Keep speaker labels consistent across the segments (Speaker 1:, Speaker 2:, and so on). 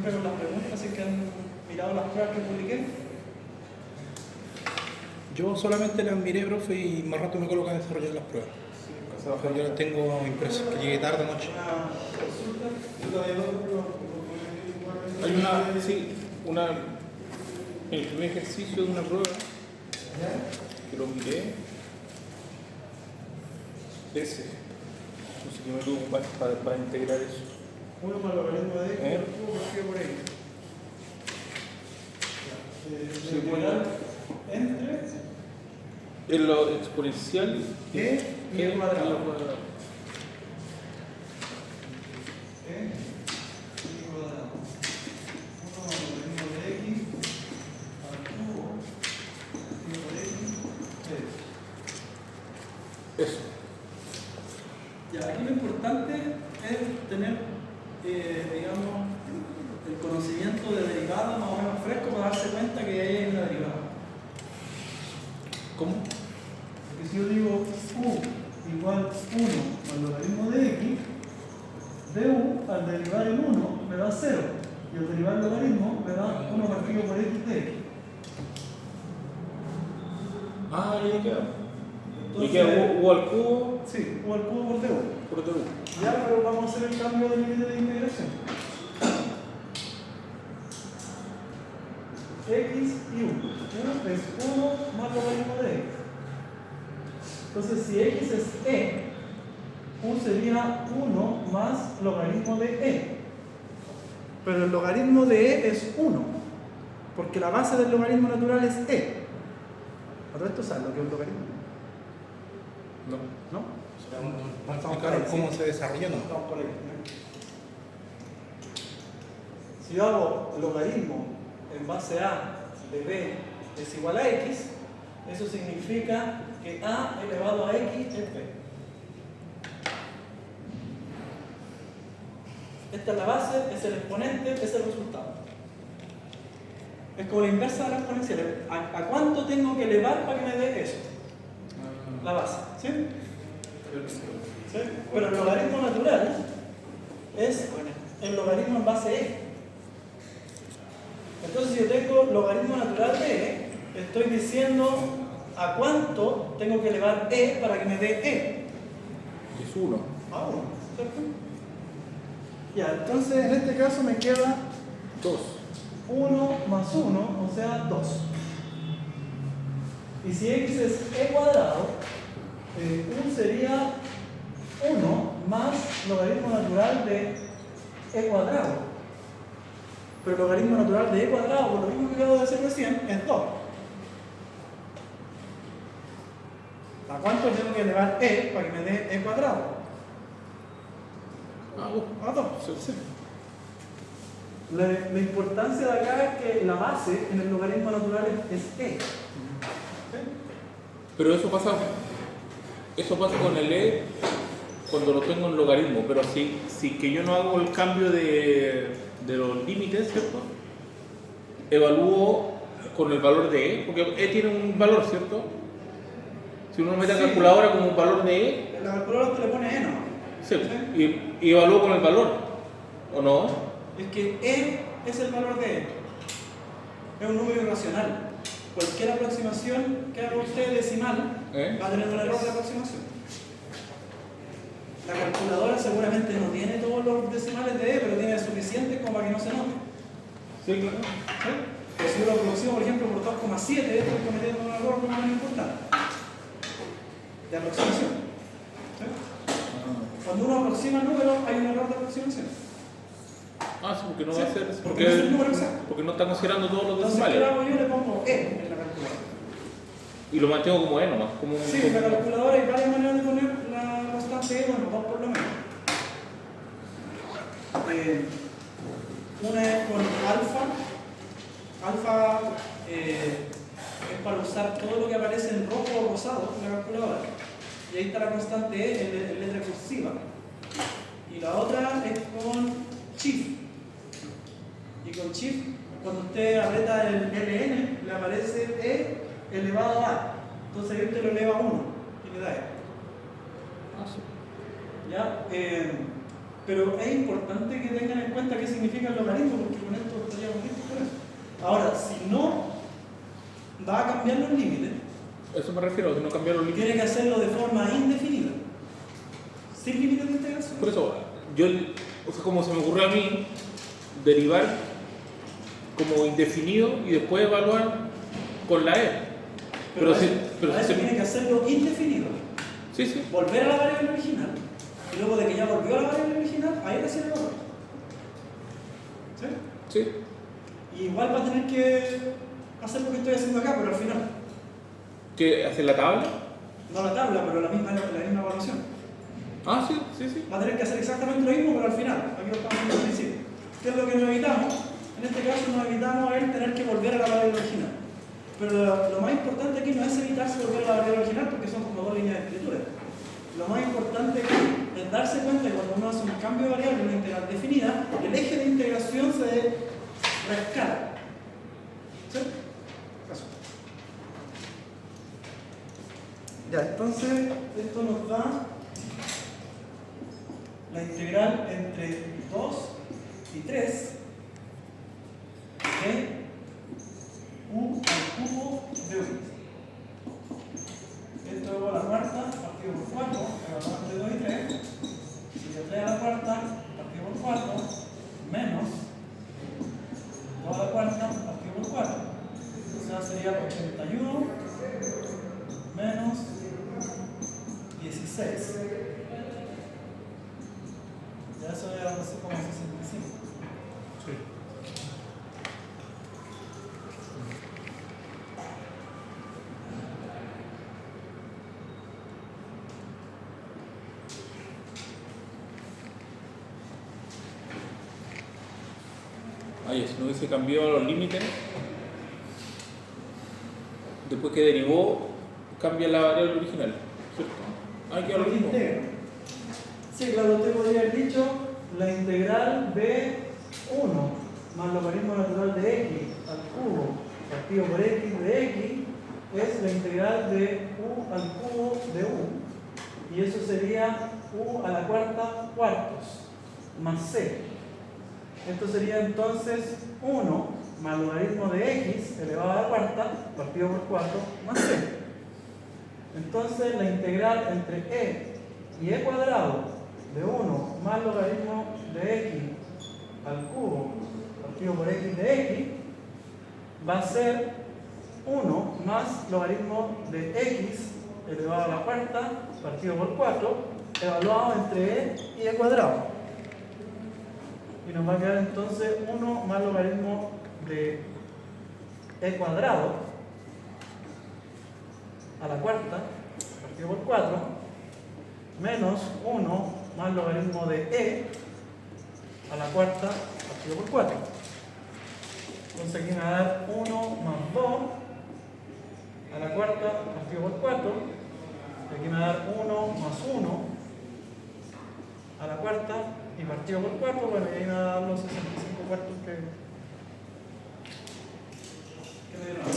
Speaker 1: siempre con las preguntas, así que han mirado las pruebas que publiqué.
Speaker 2: Yo solamente las miré, profe, y más rato me colocan a desarrollar las pruebas. Pero yo las tengo impresas, que llegué tarde anoche.
Speaker 3: Hay una, sí, el primer ejercicio de una prueba que lo miré, ese, no sé qué me tuvo para integrar eso.
Speaker 1: 1 más logaritmo de x al cubo partido por x.
Speaker 3: Sí, bueno.
Speaker 1: Entre
Speaker 3: En lo exponencial
Speaker 1: e y el cuadrado. E y cuadrado. 1 más logaritmo de x al cubo partido por x es.
Speaker 3: Eso.
Speaker 1: Ya, aquí lo importante es tener, digamos, el conocimiento de derivada más o menos fresco para darse cuenta que hay una derivada.
Speaker 3: ¿Cómo?
Speaker 1: Porque si yo digo u igual 1 al logaritmo de x, du al derivar el 1 me da 0 y al derivar el logaritmo me da 1 partido por x de x.
Speaker 3: Ah, ya queda. Y
Speaker 1: Entonces,
Speaker 3: queda u al cubo
Speaker 1: sí, u al cubo por du.
Speaker 3: por du.
Speaker 1: Ya, pero vamos a hacer el cambio de límite de integración. X y u. ¿Ya? Es 1 más logaritmo de x. Entonces, si x es e, u sería 1 más logaritmo de e. Pero el logaritmo de e es 1, porque la base del logaritmo natural es e. ¿Para esto sabes lo que es un logaritmo?
Speaker 3: No.
Speaker 1: ¿No?
Speaker 2: ¿Me explicaron cómo se desarrolla? No.
Speaker 1: Vamos por ahí. Si yo hago logaritmo en base a de b es igual a x, eso significa que a elevado a x es b. Esta es la base, es el exponente, es el resultado. Es como la inversa de la exponencial. ¿A cuánto tengo que elevar para que me dé eso? La base, ¿sí? ¿Sí? Pero el logaritmo natural es el logaritmo en base e. Entonces, si yo tengo logaritmo natural de e, estoy diciendo a cuánto tengo que elevar e para que me dé e.
Speaker 3: Es 1.
Speaker 1: A 1, ¿cierto? Ya, entonces en este caso me queda
Speaker 3: 2.
Speaker 1: 1 más 1, o sea 2. Y si x es e cuadrado, u sería 1 más logaritmo natural de e cuadrado. Pero el logaritmo natural de e cuadrado, por lo mismo que acabo de decir recién, es 2. ¿A cuánto tengo que elevar e para que me dé e cuadrado? A 2.
Speaker 3: Sí.
Speaker 1: La importancia de acá es que la base en el logaritmo natural es e. ¿Sí?
Speaker 3: Pero eso pasa con el e cuando lo tengo en logaritmo, pero si que yo no hago el cambio de los límites, ¿cierto? Evalúo con el valor de e, porque e tiene un valor, ¿cierto? Si uno mete la
Speaker 1: Sí.
Speaker 3: calculadora como un valor de e,
Speaker 1: La calculadora te le pone e, ¿no?
Speaker 3: sí, y evalúo con el valor, ¿o no?
Speaker 1: Es que e es el valor de e. Es un número irracional. Cualquier aproximación que haga usted decimal va a tener un error de aproximación. La calculadora seguramente no tiene todos los decimales de e, pero tiene suficientes como para que no se note.
Speaker 3: Sí, claro.
Speaker 1: ¿Sí? Pero si yo lo aproximo, por ejemplo, por 2,7, estoy cometiendo un error más o menos importante de aproximación. ¿Sí? Cuando uno aproxima números, hay un error de aproximación.
Speaker 3: Ah, sí, porque no
Speaker 1: Sí,
Speaker 3: va a ser.
Speaker 1: porque no es el número exacto.
Speaker 3: Porque no está considerando todos los
Speaker 1: Entonces, ¿qué
Speaker 3: decimales.
Speaker 1: hago yo? Le pongo e en la calculadora.
Speaker 3: Y lo mantengo como e nomás.
Speaker 1: Sí, en la calculadora hay varias maneras de poner la constante e, bueno, dos por lo menos. Una es con alfa. Alfa es para usar todo lo que aparece en rojo o rosado en la calculadora. Y ahí está la constante e en letra cursiva. Y la otra es con shift. Y con shift, cuando usted aprieta el ln, le aparece e elevado a. Entonces ahí usted lo eleva a 1 y le da e.
Speaker 3: Ah, sí.
Speaker 1: ¿Ya? Pero es importante que tengan en cuenta qué significa el logaritmo, porque con esto estaríamos listos por eso. Ahora, si no va a cambiar los límites,
Speaker 3: Eso me refiero, de no cambiar los límites.
Speaker 1: tiene que hacerlo de forma indefinida, sin límites de integración.
Speaker 3: Por eso, yo, o sea, como se me ocurrió a mí, derivar como indefinido y después evaluar con la E.
Speaker 1: Pero
Speaker 3: si-
Speaker 1: a eso
Speaker 3: si-
Speaker 1: tiene que hacerlo indefinido.
Speaker 3: Sí, sí.
Speaker 1: Volver a la variable original. Y luego de que ya volvió a la variable original, ahí recién el valor. ¿Sí?
Speaker 3: Sí.
Speaker 1: Y igual va a tener que hacer lo que estoy haciendo acá, pero al final.
Speaker 3: ¿Qué hace la tabla?
Speaker 1: No la tabla, pero la misma evaluación.
Speaker 3: Ah, sí, sí, sí.
Speaker 1: Va a tener que hacer exactamente lo mismo, pero al final. Aquí lo estamos viendo al principio. ¿Qué es lo que nos evitamos? En este caso nos evitamos el tener que volver a la variable original. Pero lo más importante aquí no es evitarse volver a la variable original, porque son como dos líneas de escritura. Lo más importante es darse cuenta que cuando uno hace un cambio de variable en una integral definida, el eje de integración se rescala. ¿Sí? Caso. Ya, entonces esto nos da la integral entre 2 y 3 de u al cubo de u. Esto es a la cuarta partido por 4, entre 2 y 3. Si yo 3 a la cuarta partido por 4, menos 2 a la cuarta partido por 4. O sea, sería 81 menos 16. Ya eso era algo así como 65.
Speaker 2: Sí.
Speaker 3: Ay, si no hubiese cambiado los límites, después que derivó, cambia la variable original, ¿cierto? Hay que lo mismo.
Speaker 1: Integra. Sí, claro, usted podría haber dicho la integral de 1 más logaritmo natural de x al cubo partido por x de x es la integral de u al cubo de u. Y eso sería u a la cuarta cuartos más c. Esto sería entonces 1 más logaritmo de x elevado a la cuarta partido por 4 más c. Entonces la integral entre e y e cuadrado de 1 más logaritmo de x al cubo partido por x de x va a ser 1 más logaritmo de x elevado a la cuarta partido por 4 evaluado entre e y e cuadrado. Y nos va a quedar entonces 1 más logaritmo de e cuadrado a la cuarta partido por 4 menos 1 más logaritmo de e a la cuarta partido por 4. Entonces aquí me va a dar 1 más 2 a la cuarta partido por 4. Y aquí me va a dar 1 más 1 a la cuarta y partido por 4. Bueno, y ahí me va a dar los 65 cuartos que me dieron ahí.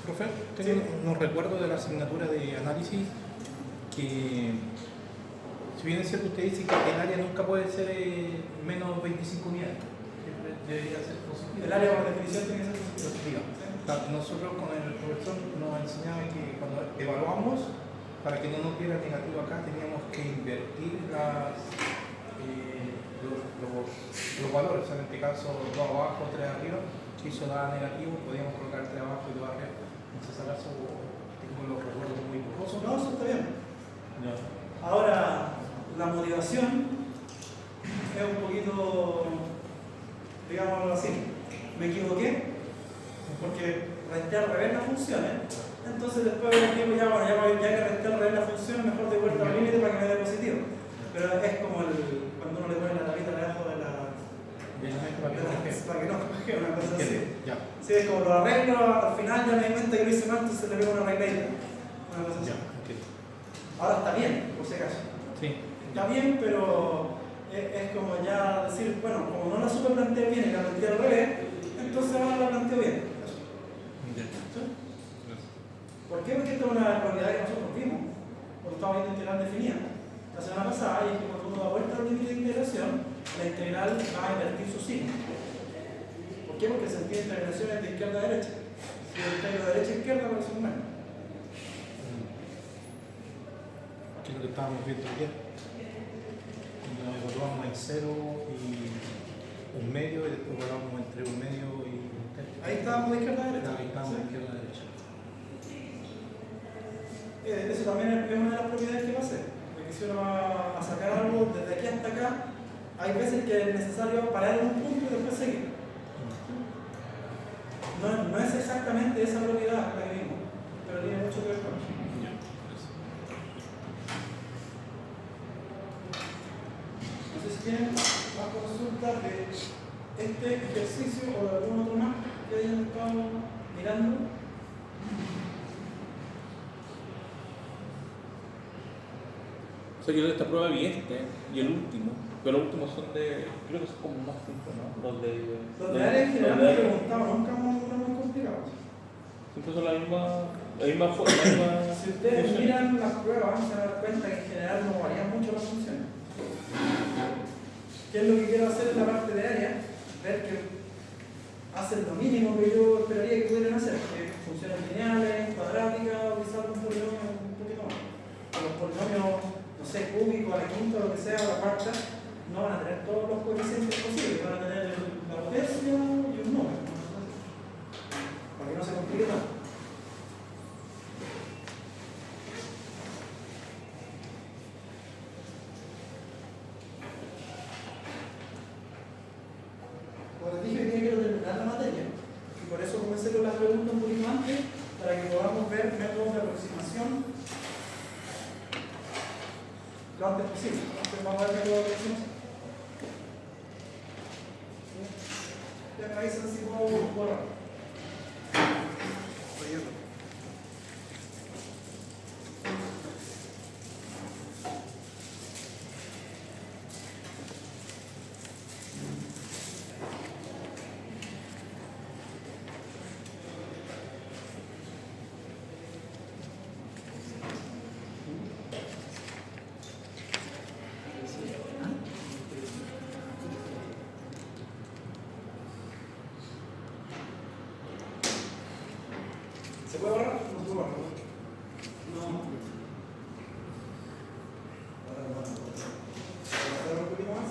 Speaker 2: Profe, tengo unos recuerdos de la asignatura de análisis que, si bien es cierto, usted dice que el área nunca puede ser menos 25 unidades, siempre debería ser positivo.
Speaker 1: El área por definición tiene que ser positiva.
Speaker 2: Nosotros con el profesor nos enseñaba que cuando evaluamos, para que no nos diera negativo acá, teníamos que invertir los valores. O sea, en este caso, 2 abajo, 3 arriba. Si eso daba negativo, podíamos colocar 3 abajo y 2 arriba. En ese caso, tengo los recuerdos muy borrosos.
Speaker 1: No, eso está bien.
Speaker 2: Ya.
Speaker 1: Ahora, la motivación es un poquito, digámoslo así, me equivoqué, porque resté al revés la función, entonces después digo, ya que resté al revés la función, mejor de vuelta al límite para que me dé positivo. Pero es como cuando uno le pone la tapita debajo de la... para que no coge una cosa así.
Speaker 2: Ya.
Speaker 1: Sí, es como lo arreglo, al final ya me di cuenta que lo hice mal, entonces le veo una arregladita. Una cosa así.
Speaker 2: Ya, ok.
Speaker 1: Ahora está bien, por si acaso.
Speaker 2: Sí.
Speaker 1: Está bien, pero es como ya decir, bueno, como no la supe plantear bien y la planteé al revés, entonces ahora la planteo bien.
Speaker 2: Ya.
Speaker 1: ¿Sí? ¿Por qué? Porque esta es una propiedad que nosotros vimos, cuando estaba viendo integral definida la semana pasada, y es que cuando uno da vuelta al límite de integración, la integral va a invertir su signo. ¿Por qué? Porque el sentido de integración es de izquierda a derecha. Si yo integro de derecha a izquierda, aparece un menos.
Speaker 2: Que es lo que estábamos viendo ayer. Cuando nos evaluamos en 0 y un medio, y después evaluamos entre un medio y un tercio.
Speaker 1: Ahí estábamos de izquierda a derecha.
Speaker 2: Ahí estábamos de
Speaker 1: ¿Sí?
Speaker 2: izquierda a derecha.
Speaker 1: Eso también es una de las propiedades que va a hacer. Porque si uno va a sacar algo desde aquí hasta acá, hay veces que es necesario parar en un punto y después seguir. No es exactamente esa propiedad la que vimos, pero tiene mucho que ver con eso. No sé si tienen más consultas de este ejercicio o de algún otro más que hayan estado mirando.
Speaker 3: O sea, yo de esta prueba vi este y el último, pero los últimos son de, creo que son como más simples, ¿no? Los
Speaker 1: de área en general me preguntaba, nunca muy complicados.
Speaker 3: Siempre son la misma forma.
Speaker 1: Si ustedes miran las pruebas, se van a dar cuenta que en general no varían mucho las funciones. ¿Qué es lo que quiero hacer en la parte de área? Ver que hacen lo mínimo que yo esperaría que pudieran hacer, que funciones lineales, cuadráticas, utilizar un polinomio un poquito más. Los polinomios, no sé, cúbicos, a la quinta, lo que sea, a la cuarta, no van a tener todos los coeficientes posibles, van a tener la tercia y un número. Para que no se complique tanto. Como les dije, quiero terminar la materia. Y por eso comencé con las preguntas un poquito antes, para que podamos ver métodos de aproximación lo antes posible. Entonces vamos a ver métodos de aproximación. Ya me avisan si puedo borrar. ¿Se puede borrar? No se puede borrar. No. ¿Puedo un poquito más?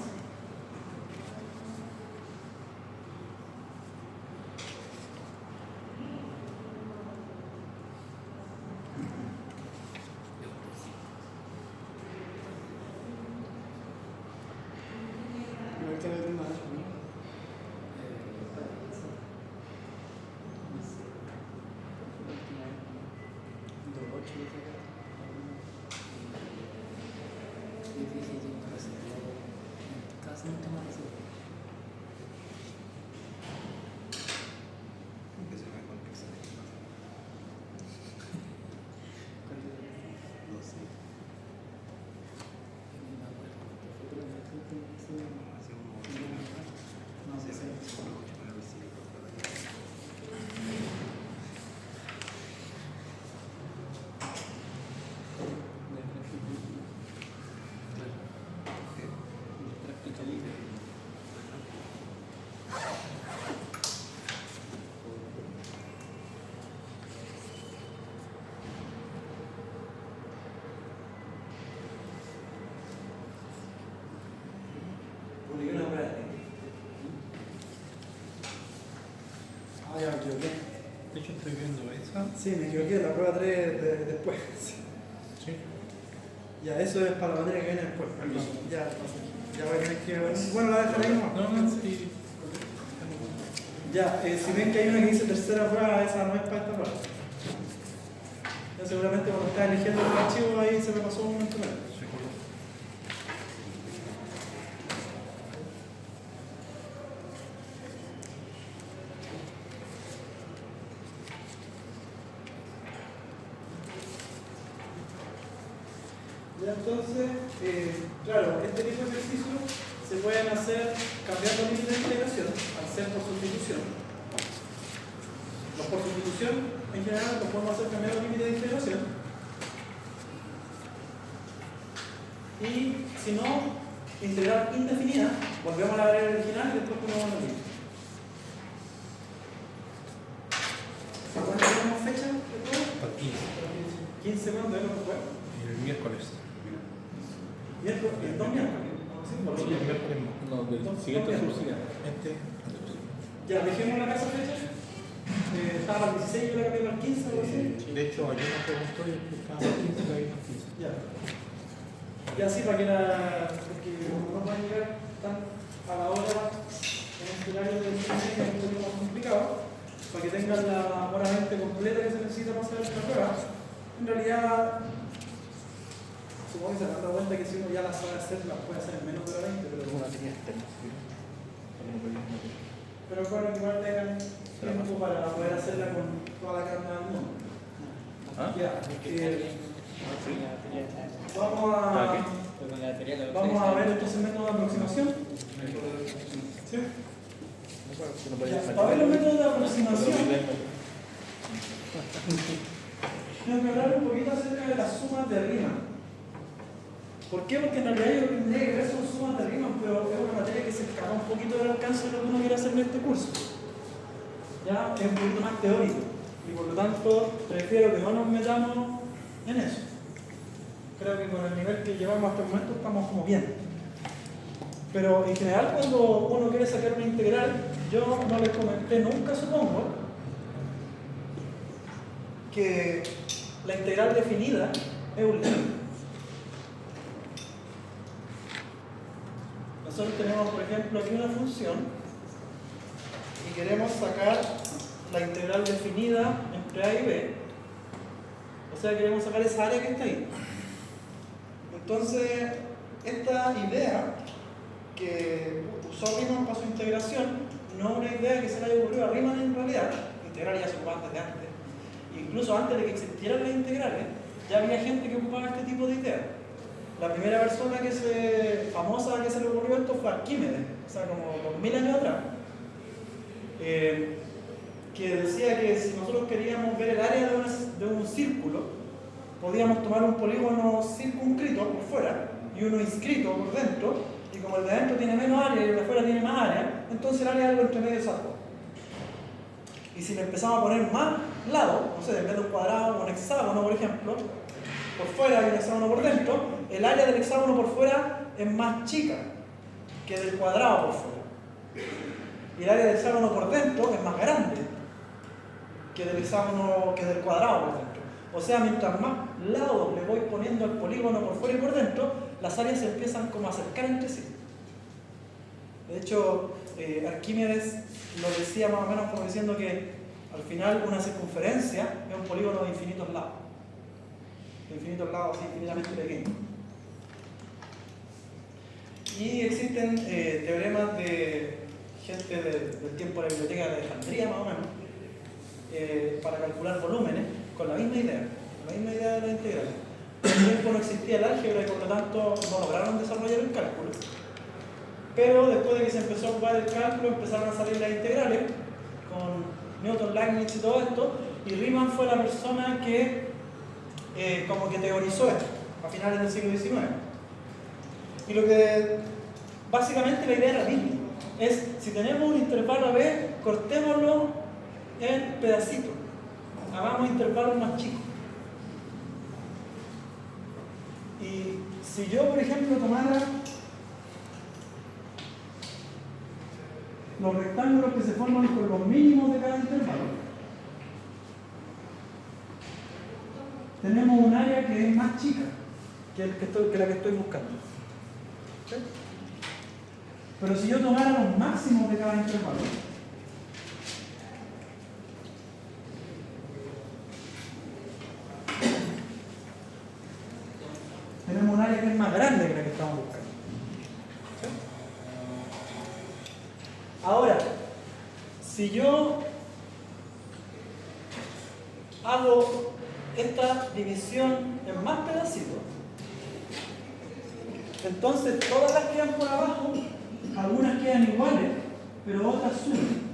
Speaker 1: Publiqué una prueba de técnica. Ah, ya me equivoqué.
Speaker 2: De hecho, estoy viendo esa.
Speaker 1: Sí, me equivoqué, la prueba 3 después.
Speaker 2: Sí.
Speaker 1: Ya, eso es para la materia que viene después. Perdón. Ya, ya voy a tener que. Bueno, la dejaré ahí nomás.
Speaker 2: No, sí.
Speaker 1: Ya, si ven que hay una que dice tercera prueba, esa no es para esta prueba. Yo seguramente cuando estaba eligiendo los archivos ahí se me pasó un momento menos. Ya. Entonces, claro, este tipo de ejercicios se pueden hacer cambiando límites de integración, al ser por sustitución. Los por sustitución, en general, los podemos hacer cambiando límites de integración. Y si no, integral indefinida, volvemos a la variable original y después ponemos los límites. ¿Cuándo tenemos fecha?
Speaker 2: Al 15.
Speaker 1: 15 cuándo es lo que fue.
Speaker 2: El miércoles.
Speaker 1: Miércoles, el 2 miércoles.
Speaker 2: Sí, el miércoles no.
Speaker 3: No, del siguiente subsidiario.
Speaker 1: Ya, dejemos la casa fecha. Estaba el 16, yo la cambié para el 15 o algo así.
Speaker 2: De hecho, ayer me preguntó y estaba al 15, que había al 15.
Speaker 1: Ya. Ya sí, para que porque no van a llegar tan a la hora en este horario de cine, que es un poquito más complicado, para que tengan la hora 20 completa que se necesita para hacer la prueba. En realidad, supongo que se dan cuenta que si uno ya las sabe hacer, las puede hacer en menos de hora 20, pero bueno, igual tengan tiempo para poder hacerla con toda la calma del mundo.
Speaker 3: ¿Ah?
Speaker 1: Ya,
Speaker 3: Sí.
Speaker 1: vamos a ver entonces el método de aproximación. ¿Sí? Ya, para ver los métodos de aproximación, tengo que hablar un poquito acerca de las sumas de Riemann. ¿Por qué? Porque en realidad yo tendría que ver son sumas de Riemann, pero es una materia que se escapa un poquito del alcance de lo que uno quiere hacer en este curso. Ya es un poquito más teórico y por lo tanto prefiero que no nos metamos en eso. Creo que con el nivel que llevamos hasta el momento estamos como bien. Pero en general cuando uno quiere sacar una integral, yo no les comenté nunca, supongo, que la integral definida es un límite. Nosotros tenemos, por ejemplo, aquí una función y queremos sacar la integral definida entre a y b. O sea, queremos sacar esa área que está ahí. Entonces, esta idea que usó Riemann para su integración no es una idea que se le haya ocurrido a Riemann en realidad. Integral ya se ocupaba desde antes. Incluso antes de que existieran las integrales, ya había gente que ocupaba este tipo de ideas. La primera persona famosa que se le ocurrió esto fue Arquímedes, o sea, como 2000 años atrás, que decía que si nosotros queríamos ver el área de un círculo, podíamos tomar un polígono circunscrito por fuera y uno inscrito por dentro, y como el de adentro tiene menos área y el de afuera tiene más área, entonces el área es algo entre medio de esas dos. Y si le empezamos a poner más lados, no sé, en vez de un cuadrado, un hexágono, por ejemplo, por fuera y un hexágono por dentro, el área del hexágono por fuera es más chica que del cuadrado por fuera. Y el área del hexágono por dentro es más grande que del hexágono, que del cuadrado por dentro. O sea, mientras más lados le voy poniendo al polígono por fuera y por dentro, las áreas se empiezan como a acercar entre sí. De hecho, Arquímedes lo decía más o menos como diciendo que al final una circunferencia es un polígono de infinitos lados. De infinitos lados así infinitamente pequeños. Y existen teoremas de gente del tiempo de la biblioteca de Alejandría más o menos, para calcular volúmenes con la misma idea de la integral. En ese tiempo no existía el álgebra y por lo tanto no lograron desarrollar el cálculo. Pero después de que se empezó a ocupar el cálculo, empezaron a salir las integrales con Newton, Leibniz y todo esto, y Riemann fue la persona que como que teorizó esto a finales del siglo XIX. Y lo que básicamente la idea era la misma, es si tenemos un intervalo a b, cortémoslo en pedacitos, hagamos intervalos más chicos. Y si yo, por ejemplo, tomara los rectángulos que se forman con los mínimos de cada intervalo, tenemos un área que es más chica que la que estoy buscando. ¿Sí? Pero si yo tomara los máximos de cada intervalo, tenemos un área que es más grande que la que estamos buscando. ¿Sí? Ahora, si yo hago esta división en más pedacitos, Entonces todas las quedan por abajo, algunas quedan iguales, pero otras suben.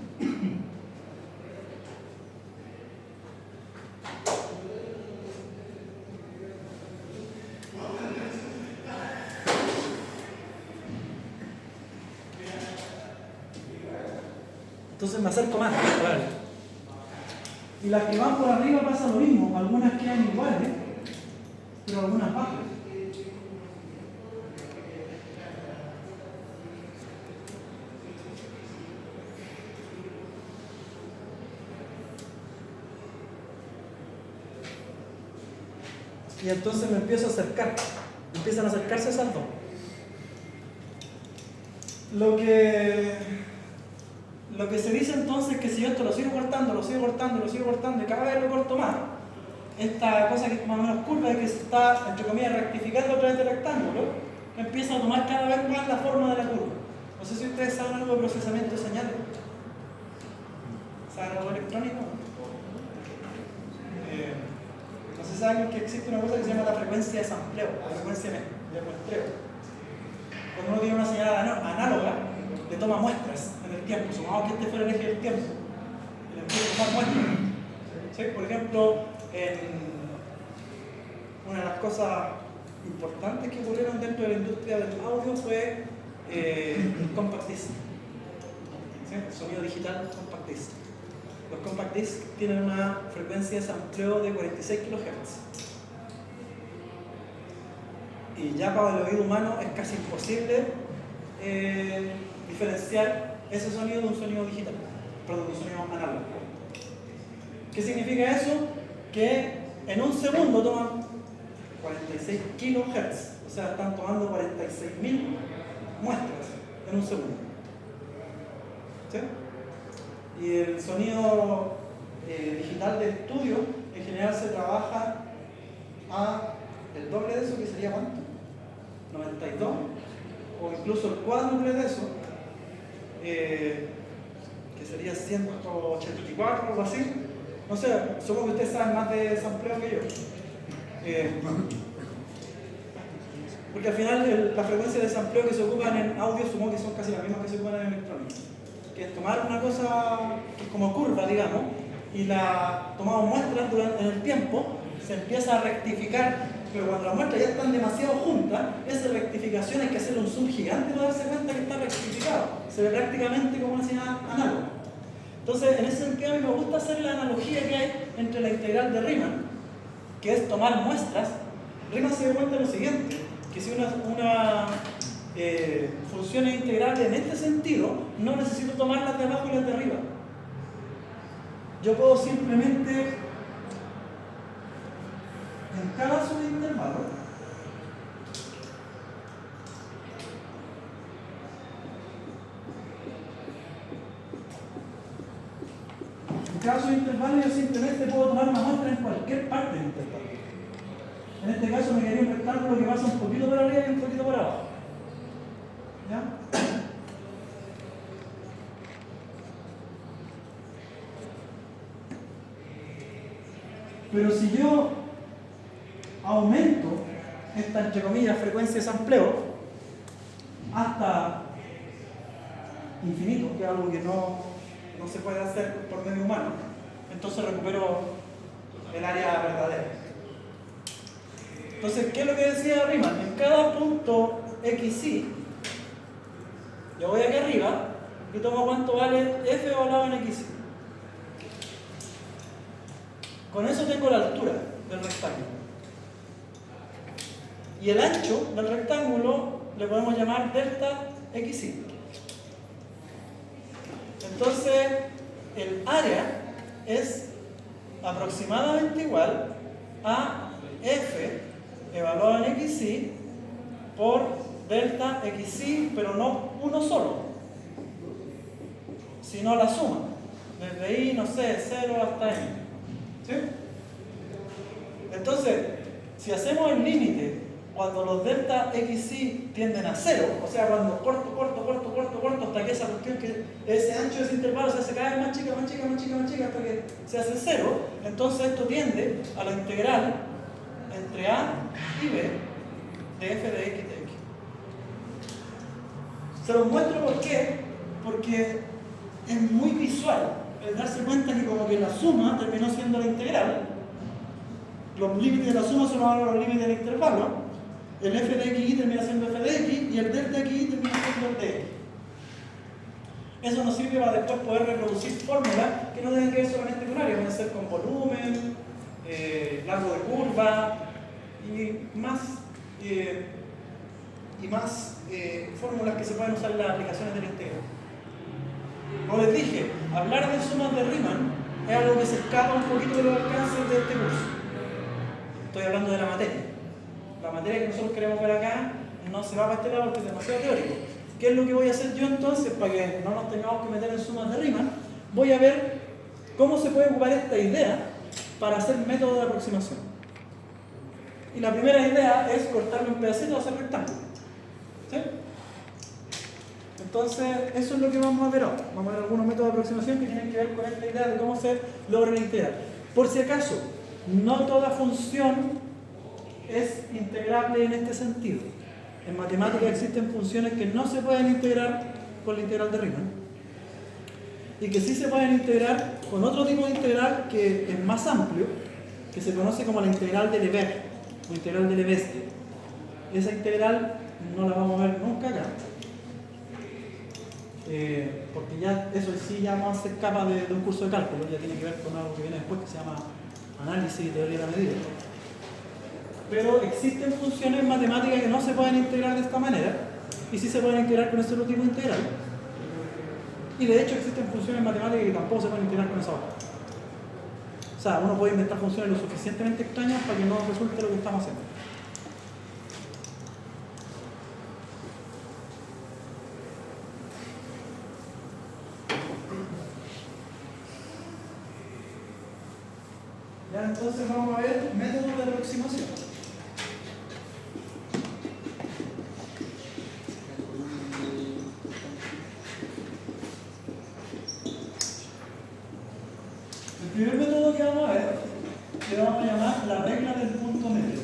Speaker 1: Entonces me acerco más. Vale. Y las que van por arriba pasa lo mismo, algunas quedan iguales, pero algunas bajan. Y entonces me empiezo a acercar, empiezan a acercarse esas dos. Lo que se dice entonces es que si yo esto lo sigo cortando, y cada vez lo corto más, esta cosa que es más o menos curva y que se está, entre comillas, rectificando a través del rectángulo, empieza a tomar cada vez más la forma de la curva. No sé si ustedes saben algo de procesamiento de señales. ¿Saben algo electrónico? No sé si saben que existe una cosa que se llama la frecuencia de sampleo, la frecuencia de muestreo. Cuando uno tiene una señal análoga, le toma muestras en el tiempo. Supongamos que este fuera el eje del tiempo. Y le empieza a tomar muestras. ¿Sí? Por ejemplo, una de las cosas importantes que ocurrieron dentro de la industria del audio fue el compact disc. ¿Sí? El sonido digital compact disc. Los compact disc tienen una frecuencia de sampleo de 46 kHz. Y ya para el oído humano es casi imposible diferenciar ese sonido de un sonido digital, perdón, de un sonido análogo. ¿Qué significa eso? Que en un segundo toman 46 kHz, o sea, están tomando 46.000 muestras en un segundo. ¿Sí? Y el sonido digital de estudio en general se trabaja a el doble de eso, que sería ¿cuánto? 92, o incluso el cuádruple de eso, que sería 184 o algo así. No sé, supongo que ustedes saben más de sampleo que yo. Porque al final la frecuencia de sampleo que se ocupan en audio supongo que son casi las mismas que se ocupan en electrónica. Que es tomar una cosa que es como curva, digamos, y la tomamos muestras en el tiempo, se empieza a rectificar, pero cuando las muestras ya están demasiado juntas, esa rectificación hay que hacerle un zoom gigante para darse cuenta que está rectificado. Se ve prácticamente como una señal análoga. Entonces, en ese sentido, a mí me gusta hacer la analogía que hay entre la integral de Riemann, que es tomar muestras. Riemann se dio cuenta de lo siguiente, que si una función es integrable en este sentido, no necesito tomar las de abajo y las de arriba. Yo puedo simplemente, en cada subintervalo, yo simplemente puedo tomar una muestra en cualquier parte del intervalo. En este caso me quedaría un rectángulo que pasa un poquito por arriba y un poquito por abajo. ¿Ya? Pero si yo aumento esta, entre comillas, frecuencia de sampleo hasta infinito, que es algo que no se puede hacer por medio humano, entonces recupero el área verdadera. Entonces, ¿qué es lo que decía Riemann? En cada punto xy, yo voy aquí arriba y tomo cuánto vale f evaluado en xy. Con eso tengo la altura del rectángulo. Y el ancho del rectángulo le podemos llamar delta xy. Entonces, el área es aproximadamente igual a f evaluado en xy por delta xy, pero no uno solo, sino la suma. Desde i, no sé, 0 hasta n. ¿Sí? Entonces, si hacemos el límite cuando los delta xy tienden a 0, o sea, cuando corto hasta que esa cuestión, que ese ancho de ese intervalo se hace cada vez más chica hasta que se hace 0, entonces esto tiende a la integral entre a y b de f de x de x. Se los muestro ¿por qué? Porque es muy visual el darse cuenta que como que la suma terminó siendo la integral, los límites de la suma son ahora los límites del intervalo, el f de x termina siendo f de x y el delta x termina siendo el de x. Eso nos sirve para después poder reproducir fórmulas que no tengan que ver solamente con área, pueden ser con volumen, largo de curva y más fórmulas que se pueden usar en las aplicaciones del integral. Como les dije, hablar de sumas de Riemann es algo que se escapa un poquito de los alcances de este curso. Estoy hablando de la materia. La materia que nosotros queremos ver acá no se va para este lado porque es demasiado teórico. ¿Qué es lo que voy a hacer yo entonces para que no nos tengamos que meter en sumas de Riemann? Voy a ver cómo se puede ocupar esta idea para hacer método de aproximación. Y la primera idea es cortarlo en pedacitos o hacer rectángulos. ¿Sí? Entonces, eso es lo que vamos a ver ahora. Vamos a ver algunos métodos de aproximación que tienen que ver con esta idea de cómo se logra la integral. Por si acaso, no toda función es integrable en este sentido. En matemáticas existen funciones que no se pueden integrar con la integral de Riemann y que sí se pueden integrar con otro tipo de integral que es más amplio, que se conoce como la integral de Lebesgue o integral de Lebesgue. Esa integral no la vamos a ver nunca acá, porque ya eso sí ya vamos a ser capa de un curso de cálculo, ya tiene que ver con algo que viene después que se llama análisis y teoría de la medida. Pero existen funciones matemáticas que no se pueden integrar de esta manera y sí se pueden integrar con ese otro tipo de integral. Y de hecho existen funciones matemáticas que tampoco se pueden integrar con esa otra. O sea, uno puede inventar funciones lo suficientemente extrañas para que no resulte lo que estamos haciendo. Ya, entonces vamos a ver métodos de aproximación. El primer método que vamos a ver, que vamos a llamar la regla del punto medio.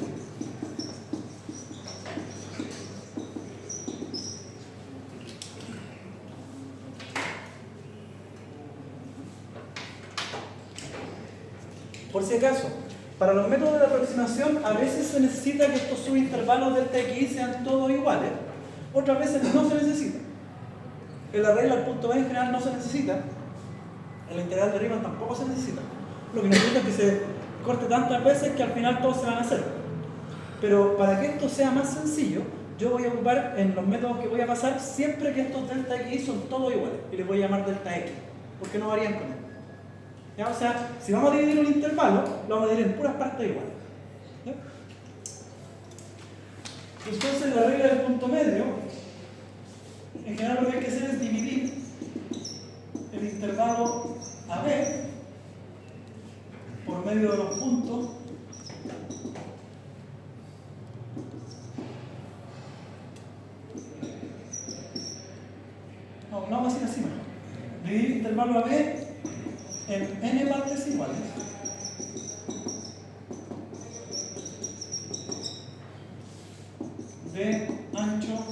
Speaker 1: Por si acaso, para los métodos de aproximación a veces se necesita que estos subintervalos delta x sean todos iguales, otras veces no se necesita. En la regla del punto medio en general no se necesita, en la integral de Riemann tampoco se necesita. Lo que necesita es que se corte tantas veces que al final todos se van a hacer. Pero para que esto sea más sencillo, yo voy a ocupar en los métodos que voy a pasar siempre que estos delta x son todos iguales y les voy a llamar delta x, porque no varían con él. ¿Ya? O sea, si vamos a dividir un intervalo, lo vamos a dividir en puras partes iguales. ¿Ya? Entonces la regla del punto medio, en general lo que hay que hacer es dividir el intervalo AB por medio de los puntos no vamos a decir así mejor. Dividir el intervalo AB en n partes iguales de ancho,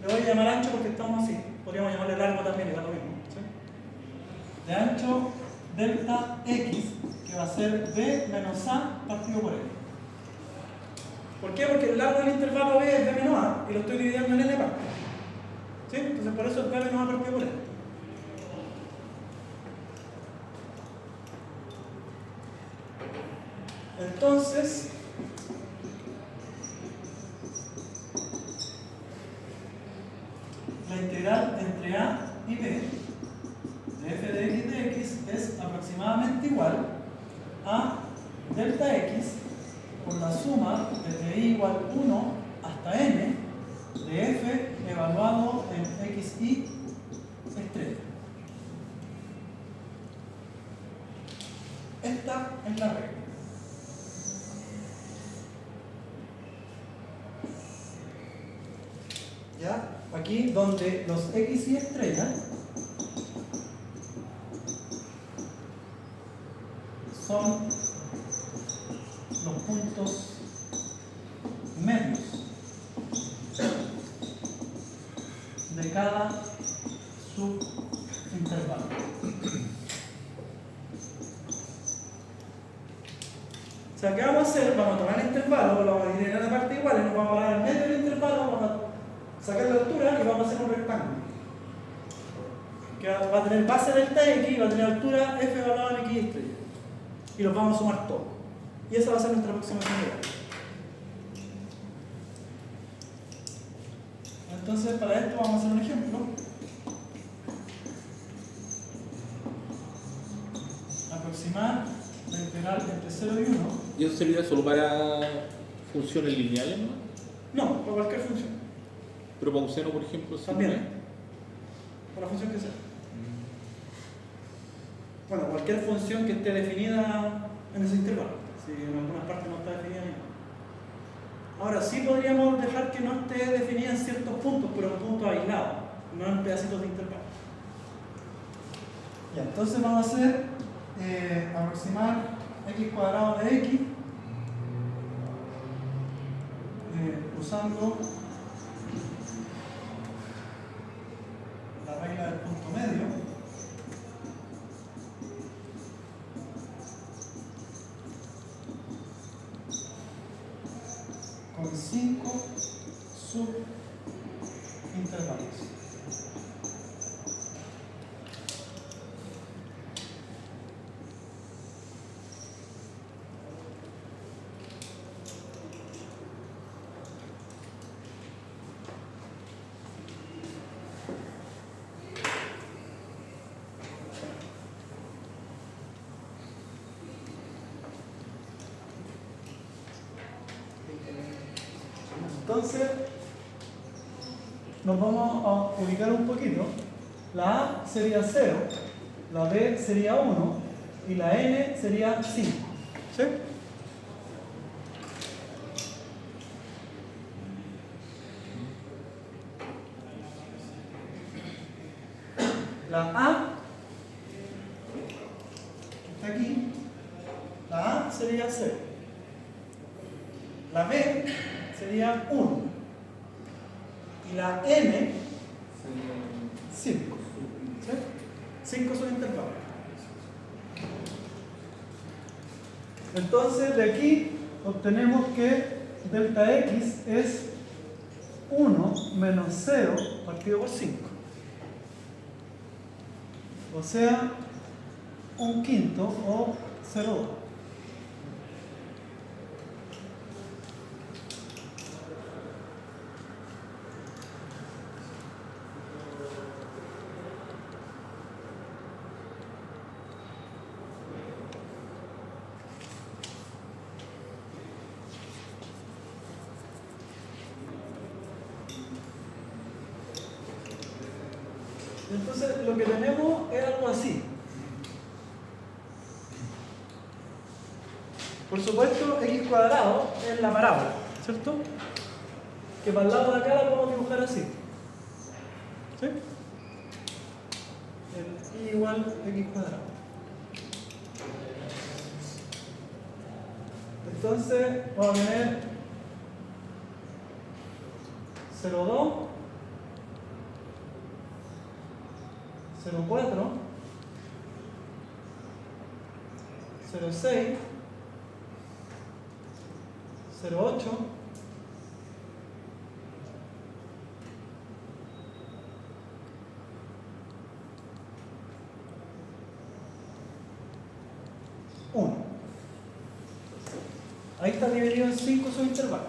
Speaker 1: le voy a llamar ancho porque estamos así, podríamos llamarle largo también y da lo mismo, ¿sí? De ancho delta x, que va a ser b menos a partido por n. ¿Por qué? Porque el largo del intervalo b es b menos a y lo estoy dividiendo en n partes, ¿sí? Entonces por eso es b menos a partido por n. Entonces, la integral entre a y b de f de x es aproximadamente igual a delta x por la suma desde i igual 1 hasta n de f evaluado en xi estrella. Esta es la regla. ¿Ya? Aquí donde los x y estrella son los puntos medios de cada subintervalo. O sea, ¿qué vamos a hacer? Vamos a tomar el intervalo, lo vamos a dividir en partes iguales, nos vamos a parar al medio del intervalo, vamos a sacar la altura y vamos a hacer un rectángulo. Que va a tener base delta x y va a tener altura f evaluada en x estrella. Y los vamos a sumar todos. Y esa va a ser nuestra aproximación real. Entonces, para esto vamos a hacer un ejemplo. Aproximar la integral entre 0 y 1.
Speaker 3: ¿Y eso sería solo para funciones lineales, no?
Speaker 1: No, para cualquier función.
Speaker 3: Pero para un seno, por ejemplo, sí.
Speaker 1: También. Para la función que sea. Bueno, cualquier función que esté definida en ese intervalo. Si en algunas partes no está definida ni nada. Ahora, sí podríamos dejar que no esté definida en ciertos puntos, pero en puntos aislados, no en pedacitos de intervalo. Ya, entonces vamos a hacer aproximar x cuadrado de x usando la regla del punto medio. Con 5 subintervalos. Entonces, nos vamos a ubicar un poquito. La A sería 0, la B sería 1 y la N sería 5. ¿Sí? La A, que está aquí, la A sería 0. La B sería 1 y la N 5. ¿Sí? 5 subintervalos. Entonces de aquí obtenemos que delta x es 1 menos 0 partido por 5. O sea, 1/5 o 0,2. Entonces lo que tenemos es algo así. Por supuesto, x cuadrado es la parábola, ¿cierto? Que para el lado de acá la podemos dibujar así. ¿Sí? El y igual x cuadrado. Entonces vamos a tener 0,2, 0,4, 0,6, 0,8, 1. Ahí está dividido en 5 subintervalos.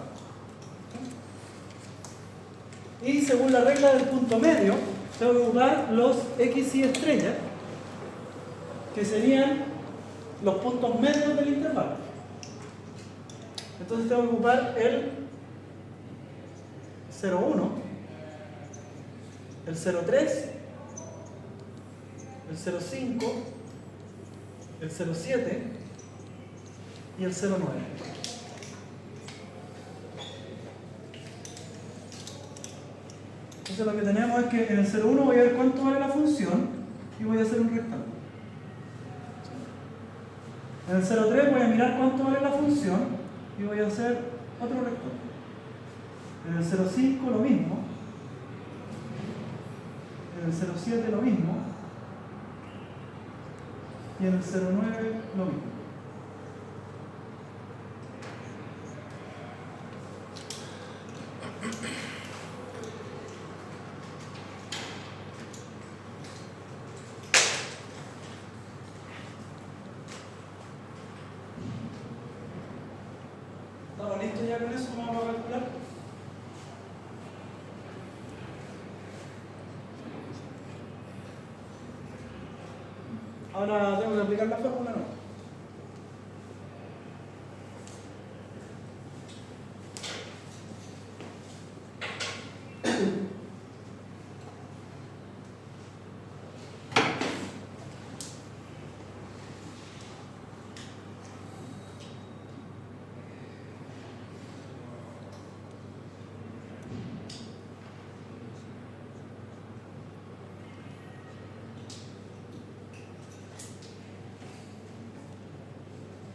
Speaker 1: Y según la regla del punto medio, tengo que ocupar los x y estrellas, que serían los puntos medios del intervalo. Entonces tengo que ocupar el 0,1, el 0,3, el 0,5, el 0,7 y el 0,9. Entonces lo que tenemos es que en el 0,1 voy a ver cuánto vale la función y voy a hacer un rectángulo. En el 0,3 voy a mirar cuánto vale la función y voy a hacer otro rectángulo. En el 0,5 lo mismo. En el 0,7 lo mismo. Y en el 0,9 lo mismo. ¿Estamos listos ya con eso? Vamos a calcular. Ahora tengo que aplicar la fórmula, ¿no?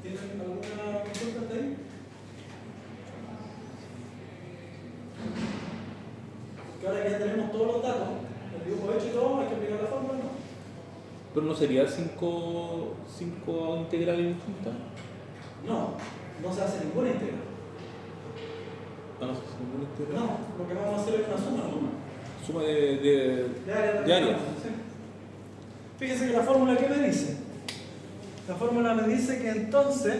Speaker 1: ¿Tienen alguna consulta hasta ahí? Que ahora que ya tenemos todos los datos, el dibujo hecho y todo, hay que aplicar la fórmula, ¿no?
Speaker 3: Pero no sería 5 integrales distintas.
Speaker 1: No se hace ninguna integral.
Speaker 3: Ah, no se hace ninguna integral.
Speaker 1: No, lo que vamos a hacer es una suma.
Speaker 3: Suma de áreas.
Speaker 1: Sí. Fíjense que la fórmula, ¿qué me dice? La fórmula me dice que entonces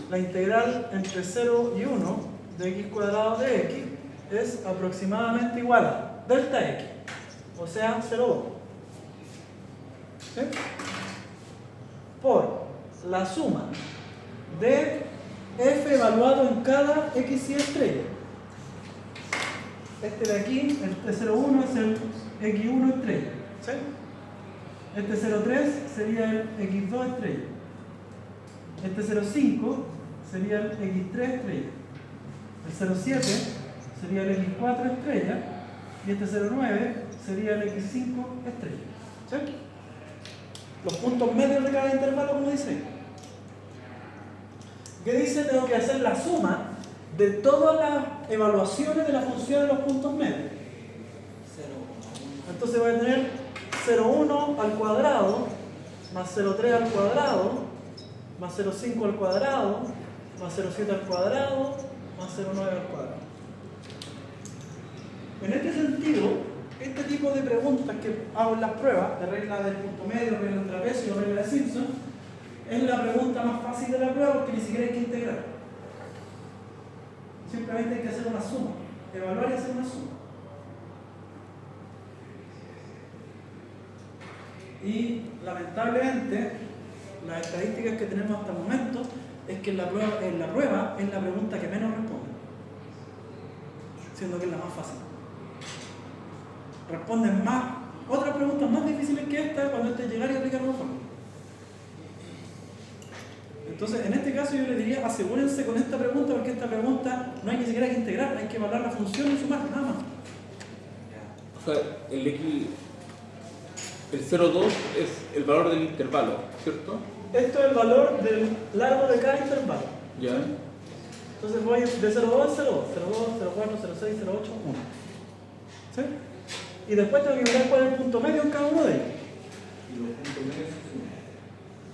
Speaker 1: la integral entre 0 y 1 de x cuadrado de x es aproximadamente igual a delta x, o sea 0,2. ¿Sí? Por la suma de f evaluado en cada x y estrella. Este de aquí, este 0,1 es el x1 estrella. ¿Sí? Este 0,3 sería el x2 estrella. Este 0,5 sería el x3 estrella. El 0,7 sería el x4 estrella. Y este 0,9 sería el x5 estrella. ¿Sí? Los puntos medios de cada intervalo, como dice. ¿Qué dice? Tengo que hacer la suma de todas las evaluaciones de la función de los puntos medios. Entonces voy a tener 0,1 al cuadrado, más 0,3 al cuadrado, más 0,5 al cuadrado, más 0,7 al cuadrado, más 0,9 al cuadrado. En este sentido, este tipo de preguntas que hago en las pruebas, de regla del punto medio, regla del trapecio, regla de Simpson, es la pregunta más fácil de la prueba porque ni siquiera hay que integrar. Simplemente hay que hacer una suma, evaluar y hacer una suma. Y lamentablemente, las estadísticas que tenemos hasta el momento es que en la prueba es la pregunta que menos responde, siendo que es la más fácil. Responden más, otras preguntas más difíciles que esta cuando este llegar y aplicar una fórmula. Entonces, en este caso yo le diría, asegúrense con esta pregunta, porque esta pregunta no hay ni siquiera que integrar, hay que evaluar la función y sumar, nada más.
Speaker 3: O sea, el 0,2 es el valor del intervalo, ¿cierto?
Speaker 1: Esto es el valor del largo de cada intervalo.
Speaker 3: Ya.
Speaker 1: Entonces voy de 0,2 a 0,2, 0,2, 0,4, 0,6, 0,8, 1. ¿Sí? Y después tengo que mirar cuál es el punto medio en cada uno de ellos.
Speaker 4: Y los puntos medios se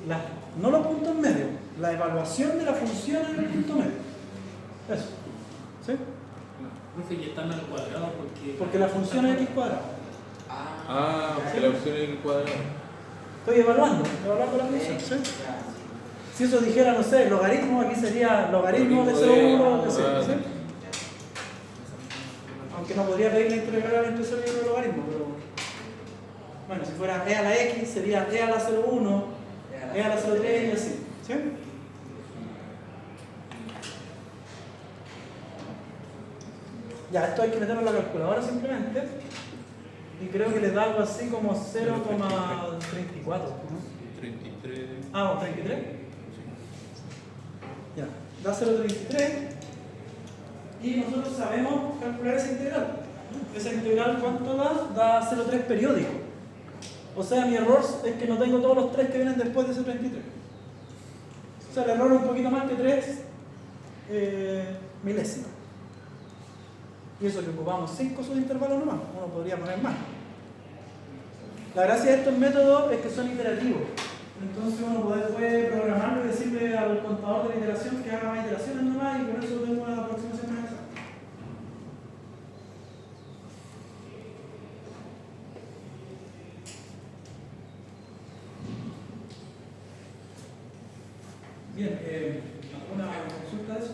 Speaker 4: suman.
Speaker 1: No los puntos medios, la evaluación de la función en el punto medio. Eso. ¿Sí?
Speaker 5: Profe, ya están al cuadrado
Speaker 1: Porque la función es x cuadrado.
Speaker 3: Ah, porque la opción es el cuadrado.
Speaker 1: Estoy evaluando la función. ¿Sí? Si eso dijera, no sé, logaritmo, aquí sería logaritmo de 0,1, ¿sí? Aunque no podría pedir la integral entre 0 y 1 logaritmo, pero bueno, si fuera e a la x sería e a la 0,1, e a la 0,3 y así. ¿Sí? Ya, esto hay que meterlo en la calculadora simplemente. Y creo que les da algo así como 0,34, ¿no?
Speaker 2: 33.
Speaker 1: Ah, ¿o 33? Ya, da 0,33 y nosotros sabemos calcular esa integral. Esa integral, ¿cuánto da? Da 0,3 periódico. O sea, mi error es que no tengo todos los 3 que vienen después de ese 33. O sea, el error es un poquito más que 3 milésimas. Y eso que ocupamos 5 subintervalos nomás, uno podría poner más. La gracia de estos métodos es que son iterativos. Entonces uno puede programarlo y decirle al contador de la iteración que haga más iteraciones nomás y con eso tengo una aproximación más exacta. Bien, ¿alguna consulta de eso?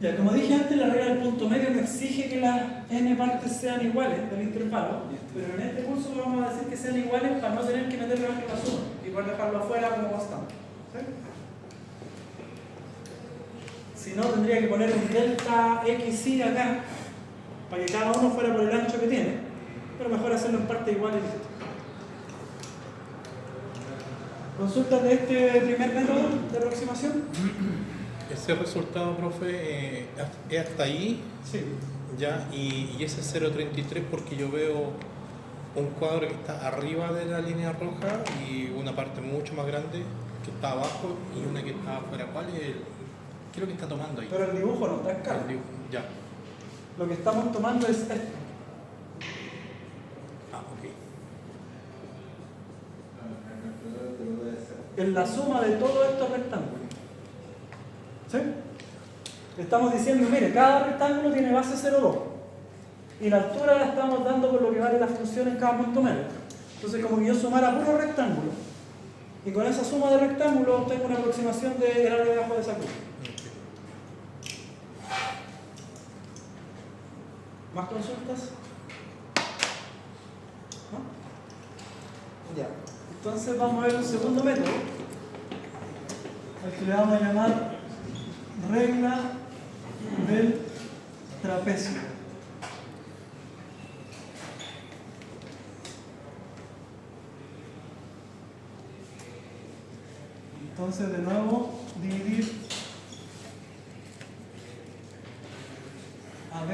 Speaker 1: Ya, como dije antes, la regla del punto medio no exige que las n partes sean iguales del intervalo, pero en este curso vamos a decir que sean iguales para no tener que meterlo dentro de la suma y poder dejarlo afuera como constante. ¿Sí? Si no, tendría que poner un delta xi acá para que cada uno fuera por el ancho que tiene, pero mejor hacerlo en partes iguales y listo. ¿Consultas de este primer método de aproximación?
Speaker 2: Ese resultado, profe, es hasta ahí,
Speaker 1: Sí.
Speaker 2: ya, y ese 0.33 porque yo veo un cuadro que está arriba de la línea roja y una parte mucho más grande que está abajo y una que está afuera. ¿Cuál es? ¿Qué es lo que está tomando ahí?
Speaker 1: Pero el dibujo no está escala.
Speaker 2: El dibujo, ya.
Speaker 1: Lo que estamos tomando es esto.
Speaker 2: Ah, ok.
Speaker 1: Es la suma de todos estos rectángulos. ¿Sí? Le estamos diciendo, mire, cada rectángulo tiene base 0,2 y la altura la estamos dando por lo que vale la función en cada punto medio. Entonces, como que yo sumara puro rectángulo y con esa suma de rectángulos obtengo una aproximación del área debajo de esa curva. ¿Más consultas? ¿No? Ya. Entonces vamos a ver un segundo método, al que le vamos a llamar regla del trapecio. Entonces, de nuevo, dividir a B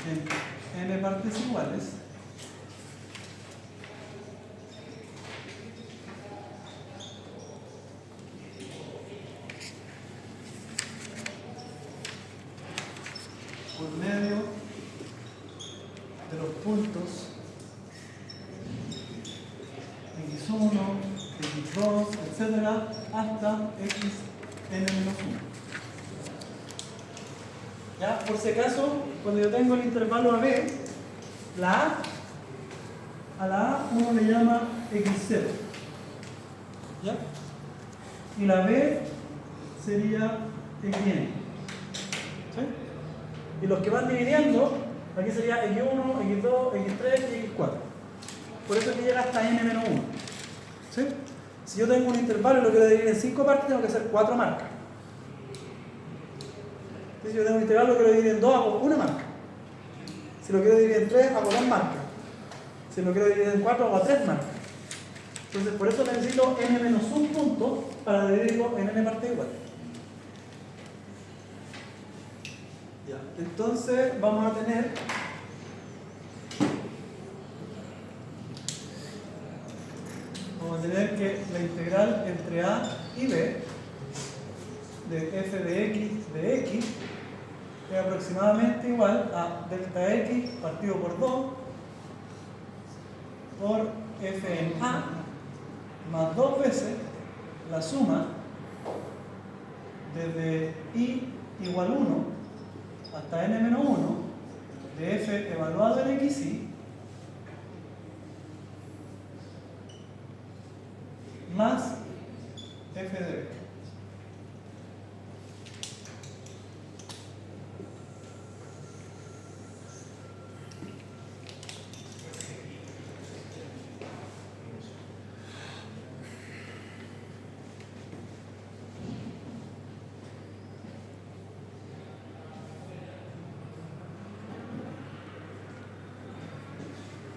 Speaker 1: en n partes iguales. Por medio de los puntos x1, x2, etcétera, hasta xn-1. ¿Ya? Por si acaso, cuando yo tengo el intervalo AB, a la A uno le llama x0. ¿Ya? Y la B sería xn. ¿Sí? Y los que van dividiendo, aquí sería x1, x2, x3 y x4. Por eso es que llega hasta n-1. ¿Sí? Si yo tengo un intervalo y lo quiero dividir en 5 partes, tengo que hacer 4 marcas. Si yo tengo un intervalo y lo quiero dividir en 2, hago una marca. Si lo quiero dividir en 3, hago 2 marcas. Si lo quiero dividir en 4, hago 3 marcas. Entonces, por eso necesito n-1 punto para dividirlo en n partes iguales. Ya. Entonces, vamos a tener que la integral entre a y b de f de x es aproximadamente igual a delta x partido por 2 por f en a más 2 veces la suma desde i igual 1 hasta n-1 de f evaluado en xy más f de b.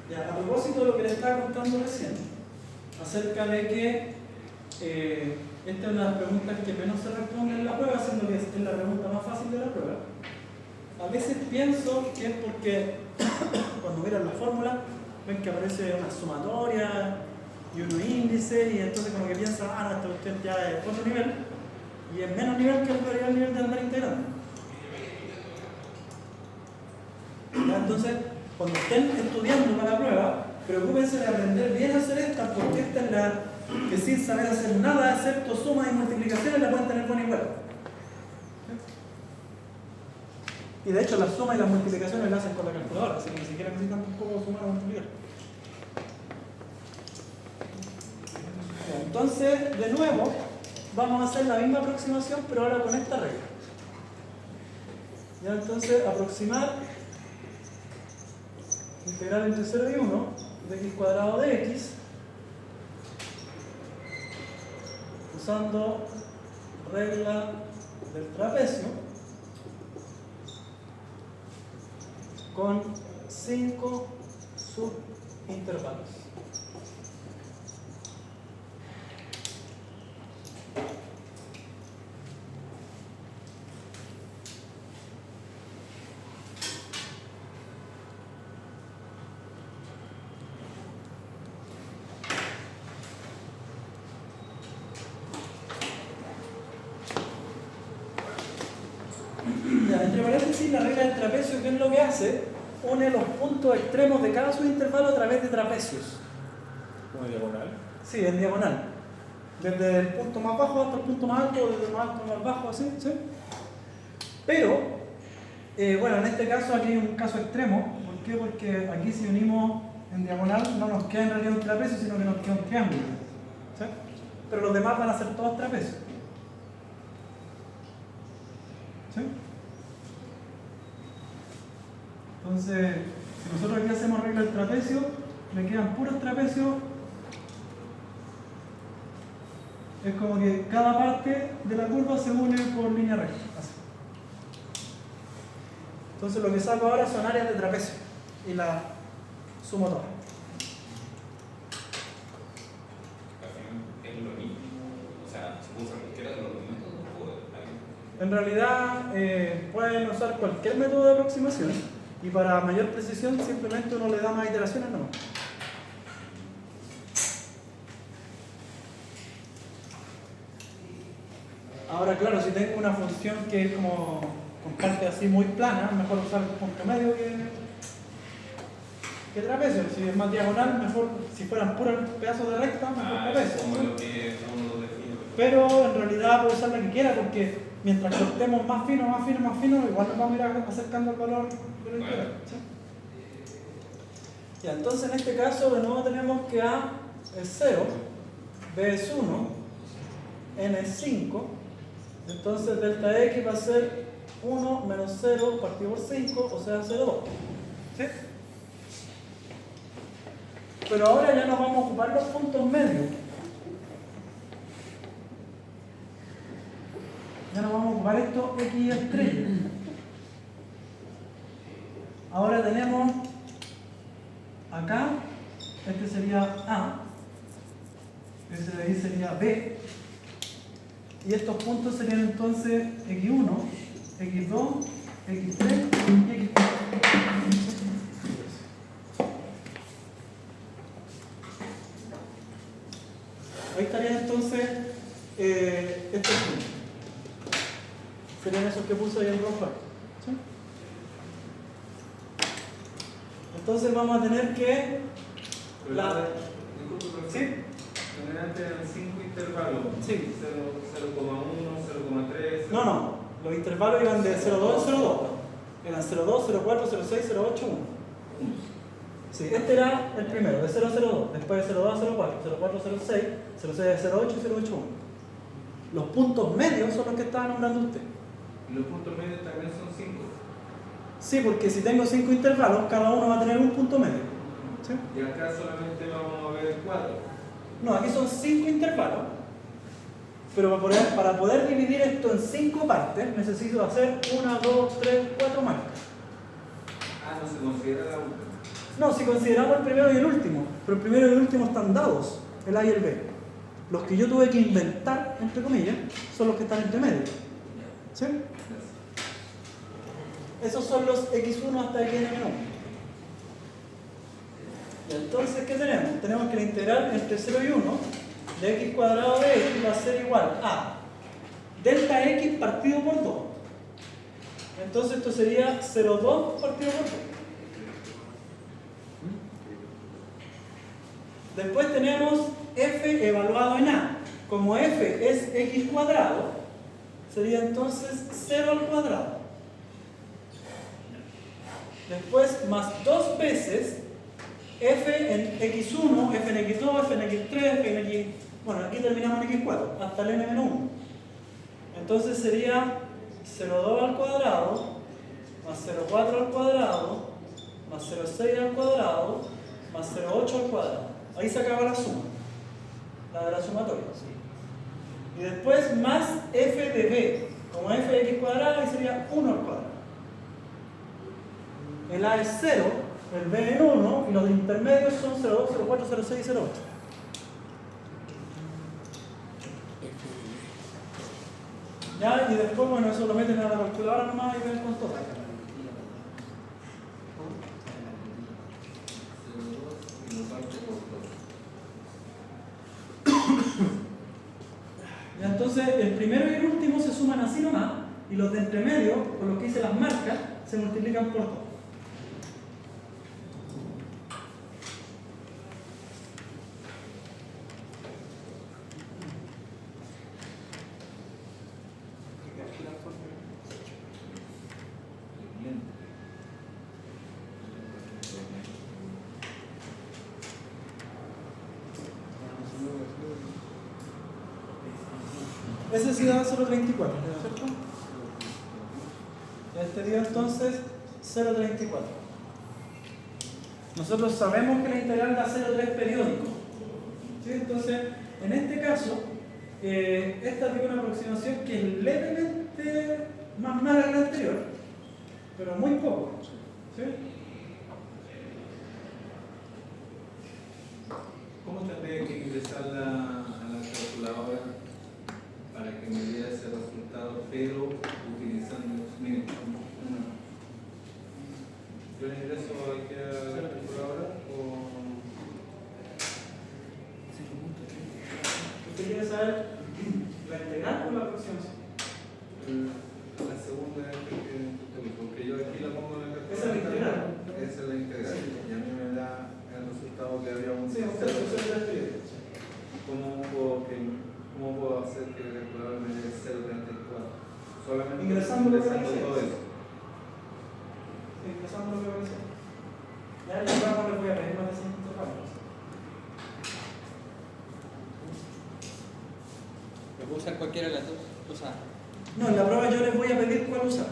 Speaker 1: Ya, a propósito de lo que les estaba contando recién, acerca de que esta es una de las preguntas que menos se responde en la prueba, siendo que es la pregunta más fácil de la prueba. A veces pienso que es porque cuando miran la fórmula ven que aparece una sumatoria y unos índices, y entonces como que piensan, ah, no, esta cuestión ya es otro nivel, y es menos nivel que el nivel de andar integrando. ¿Ya? Entonces, cuando estén estudiando para la prueba, preocúpense de aprender bien a hacer esta, porque esta es la que sin saber hacer nada, excepto sumas y multiplicaciones, la pueden tener buena igual. Y de hecho las sumas y las multiplicaciones las hacen con la calculadora, así que ni siquiera necesitan tampoco sumar o multiplicar. Entonces, de nuevo, vamos a hacer la misma aproximación, pero ahora con esta regla. Ya, entonces, aproximar integral entre 0 y 1 de x cuadrado de x usando regla del trapecio con 5 subintervalos. Ya, entre paréntesis, la regla del trapecio, ¿qué es lo que hace? Une los puntos extremos de cada subintervalo a través de trapecios.
Speaker 3: ¿Una diagonal?
Speaker 1: Sí, en diagonal. Desde el punto más bajo hasta el punto más alto, desde el más alto al más bajo, así, ¿sí? Pero, bueno, en este caso aquí hay un caso extremo. ¿Por qué? Porque aquí si unimos en diagonal no nos queda en realidad un trapecio, sino que nos queda un triángulo. ¿Sí? Pero los demás van a ser todos trapecios. ¿Sí? Entonces, si nosotros aquí hacemos regla del trapecio, me quedan puros trapecios. Es como que cada parte de la curva se une por línea recta. Así. Entonces lo que saco ahora son áreas de trapecio y la sumo todas.
Speaker 4: ¿Es lo mismo? O sea, ¿se usa cualquiera de los métodos?
Speaker 1: En realidad pueden usar cualquier método de aproximación y para mayor precisión simplemente uno le da más iteraciones nomás. Ahora claro, si tengo una función que es como con parte así muy plana, mejor usar el punto medio que trapecio. Si es más diagonal, mejor, si fueran puros pedazos de recta, mejor trapecio.
Speaker 4: Como lo que uno lo define.
Speaker 1: Pero en realidad puedo usar la que quiera, porque mientras cortemos más fino, igual nos vamos a ir acercando al valor de lo integral. ¿Sí? Ya, entonces en este caso de nuevo tenemos que A es 0, B es 1, N es 5, entonces delta X va a ser 1 menos 0 partido por 5, o sea 0,2. ¿Sí? Pero ahora ya nos vamos a ocupar los puntos medios. Ya nos vamos a ocupar esto X estrella. Ahora tenemos acá, este sería A, este de ahí sería B, y estos puntos serían entonces X1, X2, X3 y X4. Ahí estarían entonces estos puntos. Serían esos que puse ahí en rojo. ¿Sí? Entonces vamos a tener que...
Speaker 4: Disculpe, profesor.
Speaker 1: ¿Sí?
Speaker 4: Generalmente eran 5 intervalos.
Speaker 1: Sí.
Speaker 4: 0,1, 0,3.
Speaker 1: No. Los intervalos iban de 0,2 a 0,2. Eran 0,2, 0,4, 0,6, 0,8, 1. Sí, este era el primero, de 0 a 0,2. Después de 0,2 a 0,4, 0,4 a 0,6, 0,6 a 0,8 y 0,8 a 1. Los puntos medios son los que estaba nombrando usted.
Speaker 4: Y los puntos medios también son 5.
Speaker 1: Sí, porque si tengo 5 intervalos, cada uno va a tener un punto medio. ¿Sí?
Speaker 4: Y acá solamente vamos a ver 4.
Speaker 1: No, aquí son 5 intervalos. Pero para poder dividir esto en 5 partes, necesito hacer 1, 2, 3, 4 marcas.
Speaker 4: Ah, no se considera la última.
Speaker 1: No, si consideramos el primero y el último, pero el primero y el último están dados, el A y el B. Los que yo tuve que inventar, entre comillas, son los que están entre medio. ¿Sí? Esos son los X1 hasta Xn-1. Y entonces, ¿qué tenemos? Tenemos que la integral entre 0 y 1 de x cuadrado de x va a ser igual a delta x partido por 2. Entonces esto sería 0,2 partido por 2. Después tenemos f evaluado en a. Como f es x cuadrado, sería entonces 0 al cuadrado. Después más 2 veces f en x1, f en x2, f en x3, f en x... Bueno, aquí terminamos en x4, hasta el n-1. Entonces sería 0,2 al cuadrado, más 0,4 al cuadrado, más 0,6 al cuadrado, más 0,8 al cuadrado. Ahí se acaba la suma, la de la sumatoria. Y después más f de b, como f de x cuadrado, ahí sería 1 al cuadrado. El a es 0, el b en 1, y los intermedios son 0,2, 0,4, 0,6 y 0,8. Ya, y después, bueno, eso lo meten a la calculadora nomás y ven cuánto da. Ya, entonces, el primero y el último se suman así nomás, y los de entre medio, con los que hice las marcas, se multiplican por 2. Ese sí da 0,34, ¿cierto? Este dio entonces 0,34. Nosotros sabemos que la integral da 0,3 periódico. ¿Sí? Entonces, en este caso, esta tiene una aproximación que es levemente más mala que la anterior, pero muy poco. ¿Sí?
Speaker 4: ¿Cómo tendría que ingresarla a la calculadora para que me diera ese resultado, pero utilizando los mínimos? ¿Yo le ingreso aquí a la calculadora o...?
Speaker 1: ¿Usted quiere saber la integral o la aproximación?
Speaker 4: La segunda es porque yo aquí la pongo en la calculadora.
Speaker 1: Esa es la integral.
Speaker 4: Esa es la integral. Y a mí me da el resultado que había un
Speaker 1: Sí, usted lo escribe.
Speaker 4: ¿Cómo puedo hacer que la calculadora me dé 0,34? Solamente
Speaker 1: Ingresando lo que
Speaker 4: ingresando
Speaker 1: aparece.
Speaker 4: todo eso.
Speaker 1: Empezando lo que va a decir. Ya el programa le voy a pedir más de 5 intervalos.
Speaker 6: ¿Me puedo usar cualquiera de las dos? O sea,
Speaker 1: No, en la prueba yo les voy a pedir cuál usar.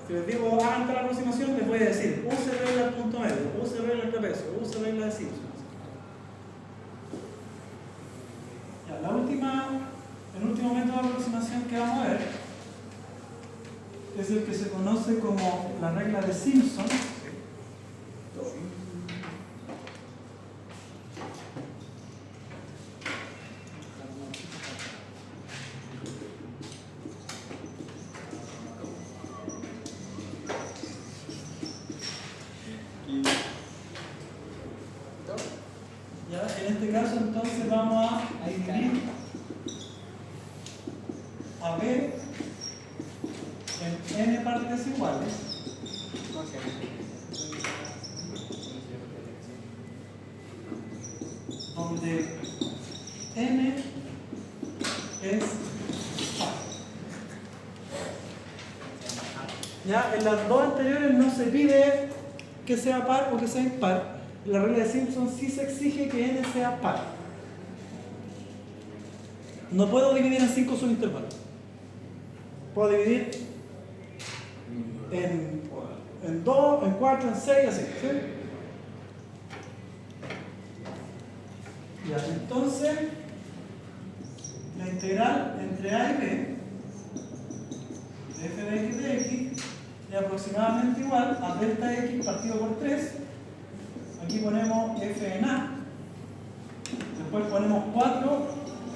Speaker 1: Si les digo hagan tal aproximación, les voy a decir use regla al punto medio, use regla del trapecio, use regla de Simpson. Ya, el último método de aproximación que vamos a ver es el que se conoce como la regla de Simpson. Ya, en este caso entonces vamos a dividir a B en n partes iguales, donde n es par. Ya, en las dos anteriores no se pide que sea par o que sea impar. La regla de Simpson sí se exige que n sea par. No puedo dividir en 5 subintervalos. Puedo dividir en 2, en 4, en 6, así. ¿Sí? Ya, entonces, la integral entre a y b de f de x de x es aproximadamente igual a delta x partido por 3. Aquí ponemos f en a, después ponemos 4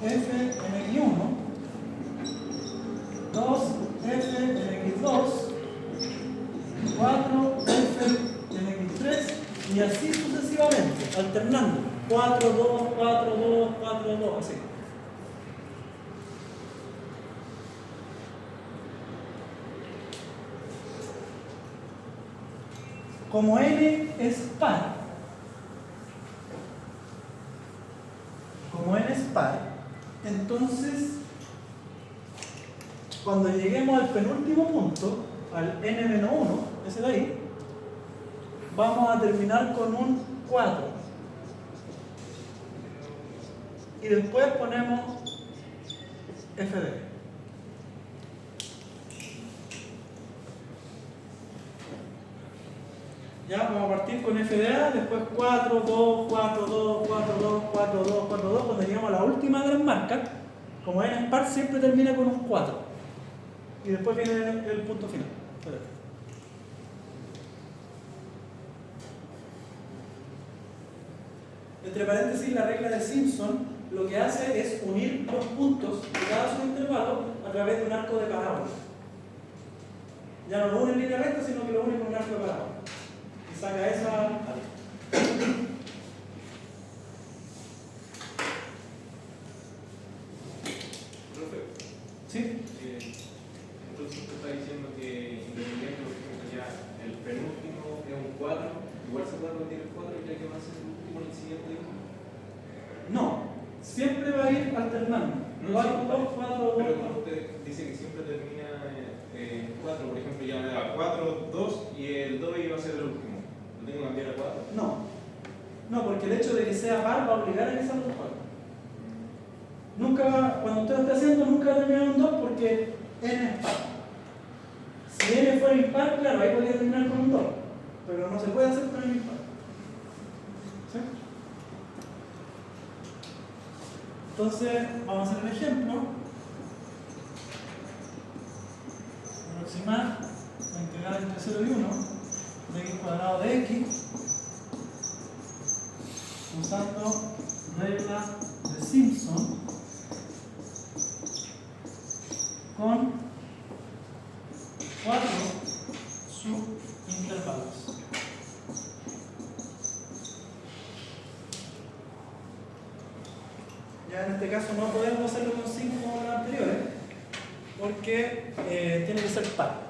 Speaker 1: f en x1, 2 f en x2, 4 f en x3 y así sucesivamente. sucesivamente, alternando. 4, 2, 4, 2, 4, 2, así. Como n es par, entonces cuando lleguemos al penúltimo punto, al n-1, ese de ahí, vamos a terminar con un 4. Y después ponemos f de b. Ya, vamos a partir con f de a, después 4, 2, 4, 2, 4, 2, 4, 2, 4, 2. Cuando llegamos a la última gran marca, como n es par, siempre termina con un 4. Y después viene el punto final. Entre paréntesis, la regla de Simpson lo que hace es unir los puntos de cada subintervalo a través de un arco de parábola. Ya no lo une en línea recta, sino que lo une con un arco de parábola. Y saca esa.
Speaker 2: Profe,
Speaker 1: ¿Sí?
Speaker 2: entonces usted está diciendo que independiente, por ejemplo, ya el penúltimo es un 4, igual se puede repetir el 4 y ya que va a ser el último en el siguiente día.
Speaker 1: No, siempre va a ir alternando. 4, 2, 4, 2.
Speaker 2: Pero cuando usted dice que siempre termina en 4, por ejemplo, ya me da 4, 2 y el 2 iba a ser el último. ¿Lo tengo que cambiar a 4?
Speaker 1: No, porque el hecho de que sea par va a obligar a que sean los 4. Nunca, cuando usted lo esté haciendo, nunca va a terminar un 2 porque n es par. Si n fuera impar, claro, ahí podría terminar con un 2. Pero no se puede hacer con n impar. ¿Sí? Entonces, vamos a hacer el ejemplo. Aproximar la integral entre 0 y 1 de x cuadrado de x usando regla de Simpson con 4 subintervalos. Ya en este caso no podemos hacerlo con 5 como los anteriores porque tiene que ser par.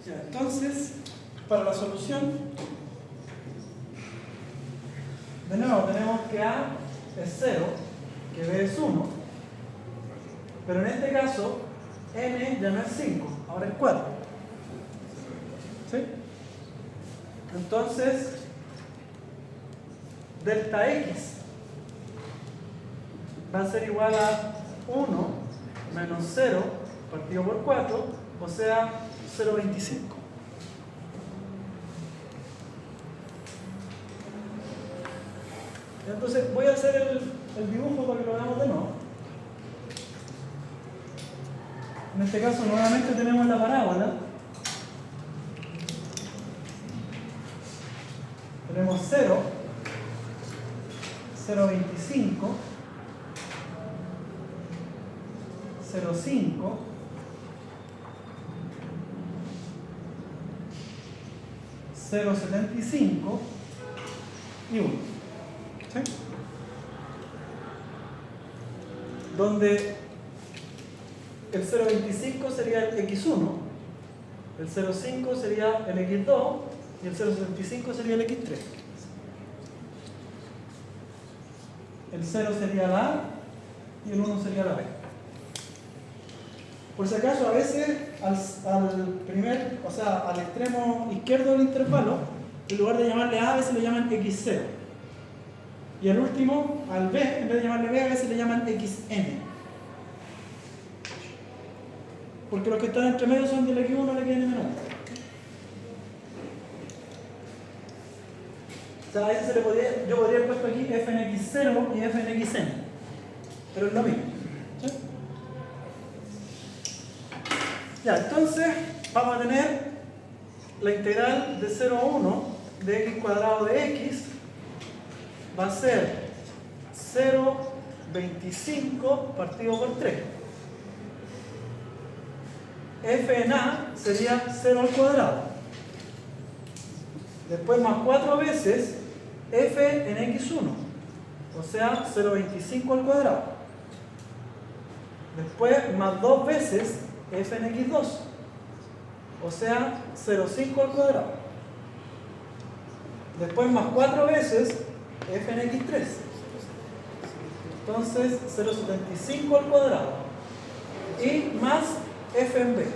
Speaker 1: Ya, entonces, para la solución, de nuevo tenemos que A es 0, que B es 1, pero en este caso, N ya no es 5, ahora es 4. ¿Sí? Entonces, delta X va a ser igual a 1 menos 0 partido por 4, o sea, 0,25. Entonces voy a hacer el dibujo para que lo veamos de nuevo. En este caso nuevamente tenemos la parábola. Tenemos 0, 0,25, 0,5, 0,75 y 1. ¿Sí? Donde el 0,25 sería el x1, el 0,5 sería el x2 y el 0,75 sería el x3. El 0 sería la A y el 1 sería la B. Por si acaso, a veces o sea, al extremo izquierdo del intervalo, en lugar de llamarle A, a veces le llaman X0. Y al último, al B, en vez de llamarle B, a veces le llaman XN. Porque los que están entre medio son del X1 al XN-1. O sea, a eso yo podría haber puesto aquí fnx0 y fnxn. Pero es lo mismo. ¿Sí? Ya, entonces vamos a tener la integral de 0 a 1 de x cuadrado de x va a ser 0,25 partido por 3. F en A sería 0 al cuadrado. Después más 4 veces f en x1, o sea 0,25 al cuadrado. Después más 2 veces f en x2, o sea 0,5 al cuadrado. Después más 4 veces f en x3, entonces 0,75 al cuadrado. Y más f en b,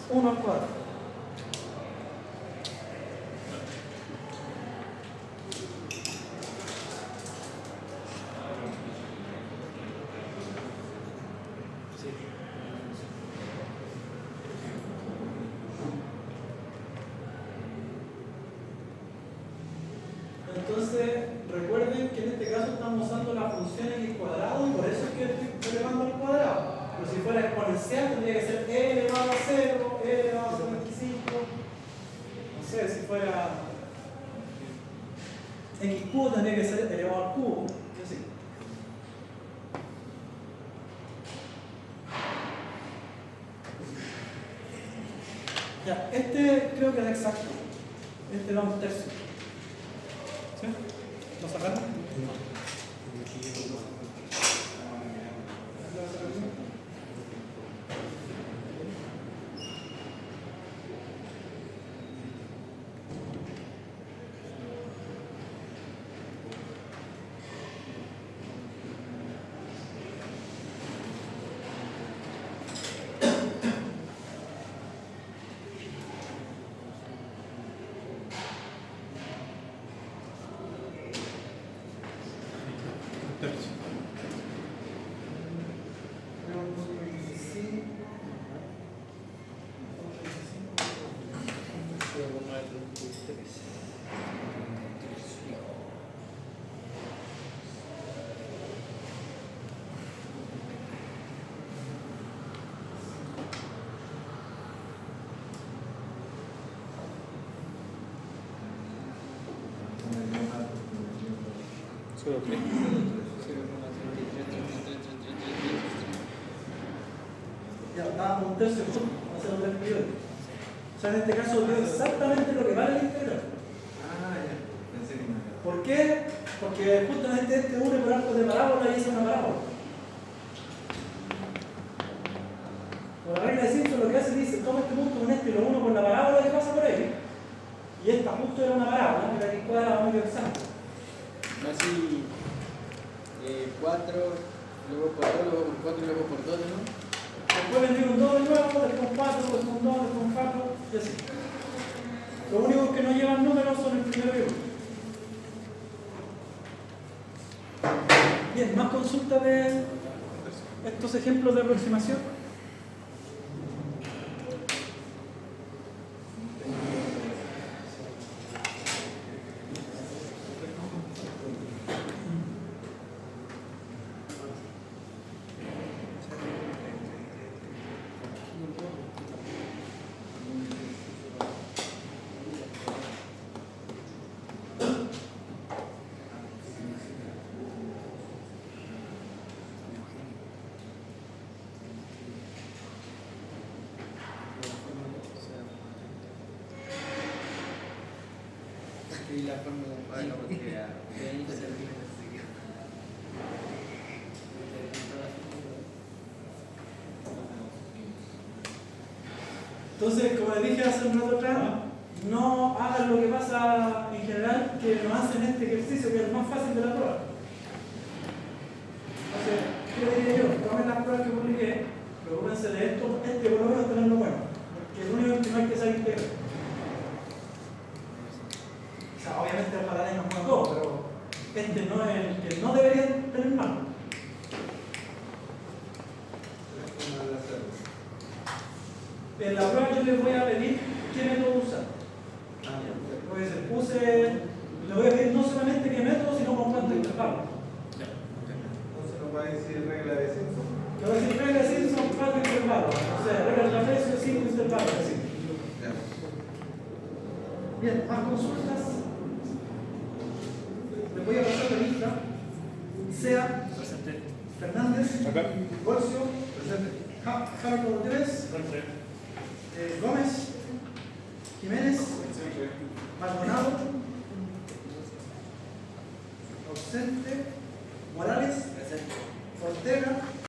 Speaker 1: 1 al cuadrado. Entonces, recuerden que en este caso estamos usando la función x cuadrado y por eso es que estoy elevando al cuadrado. Pero si fuera exponencial tendría que ser e elevado a 0, e elevado a 25. No sé, si fuera x cubo tendría que ser elevado al cubo. Y así. Ya, este creo que es exacto. Este da un tercio. ¿Sí? ¿Lo sacaron? Ya, da un tercio punto, va a ser un tercio. O sea, en este caso dio exactamente lo que vale la integral.
Speaker 4: Ah, ya. Pensé que no.
Speaker 1: ¿Por qué? Porque justamente este une por arcos de parábola y es una parábola. Por la regla de Simpson lo que hace dice, toma este punto con este y lo uno con la parábola que pasa por ahí. Y esta justo era una parábola, era x cuadrado medio exacto.
Speaker 6: Así, 4, luego por 2, luego por 4 y luego por 2, ¿no?
Speaker 1: Después vendí un 2 de nuevo, después con 4, después con 2, después con 4 y así. Lo único que no llevan números son el primero y el último. Bien, ¿más consultas de estos ejemplos de aproximación?
Speaker 6: Y la fórmula.
Speaker 4: Bueno, porque ya.
Speaker 6: De ahí se olvida.
Speaker 1: Entonces, como les dije hace un rato atrás, no hagan lo que pasa en general, que no hacen este ejercicio, que es el más fácil de la prueba. Entonces, ¿qué le diría yo? Tomen las pruebas que publiqué Preocúpense de esto, por lo menos tenerlo bueno. Porque lo único que no hay que saber integrar. O sea, obviamente ojalá tengan bueno todo, pero este no es el que no deberían tener malo. En la prueba yo les voy a pedir qué método usar. Puede ser, le voy a pedir no solamente qué método, sino con cuánto intervalo.
Speaker 4: Entonces nos va a decir regla de Simpson.
Speaker 1: Le voy a decir regla de Simpson, cuánto intervalo. O sea, regla de trapecio, 5 intervalos. Así. Bien, más consultas. Les voy a pasar la lista. Sea Fernández,
Speaker 3: Acá.
Speaker 1: Golcio, Jacobo 3, Gómez, Jiménez, Maldonado, ausente, Morales, Ortega,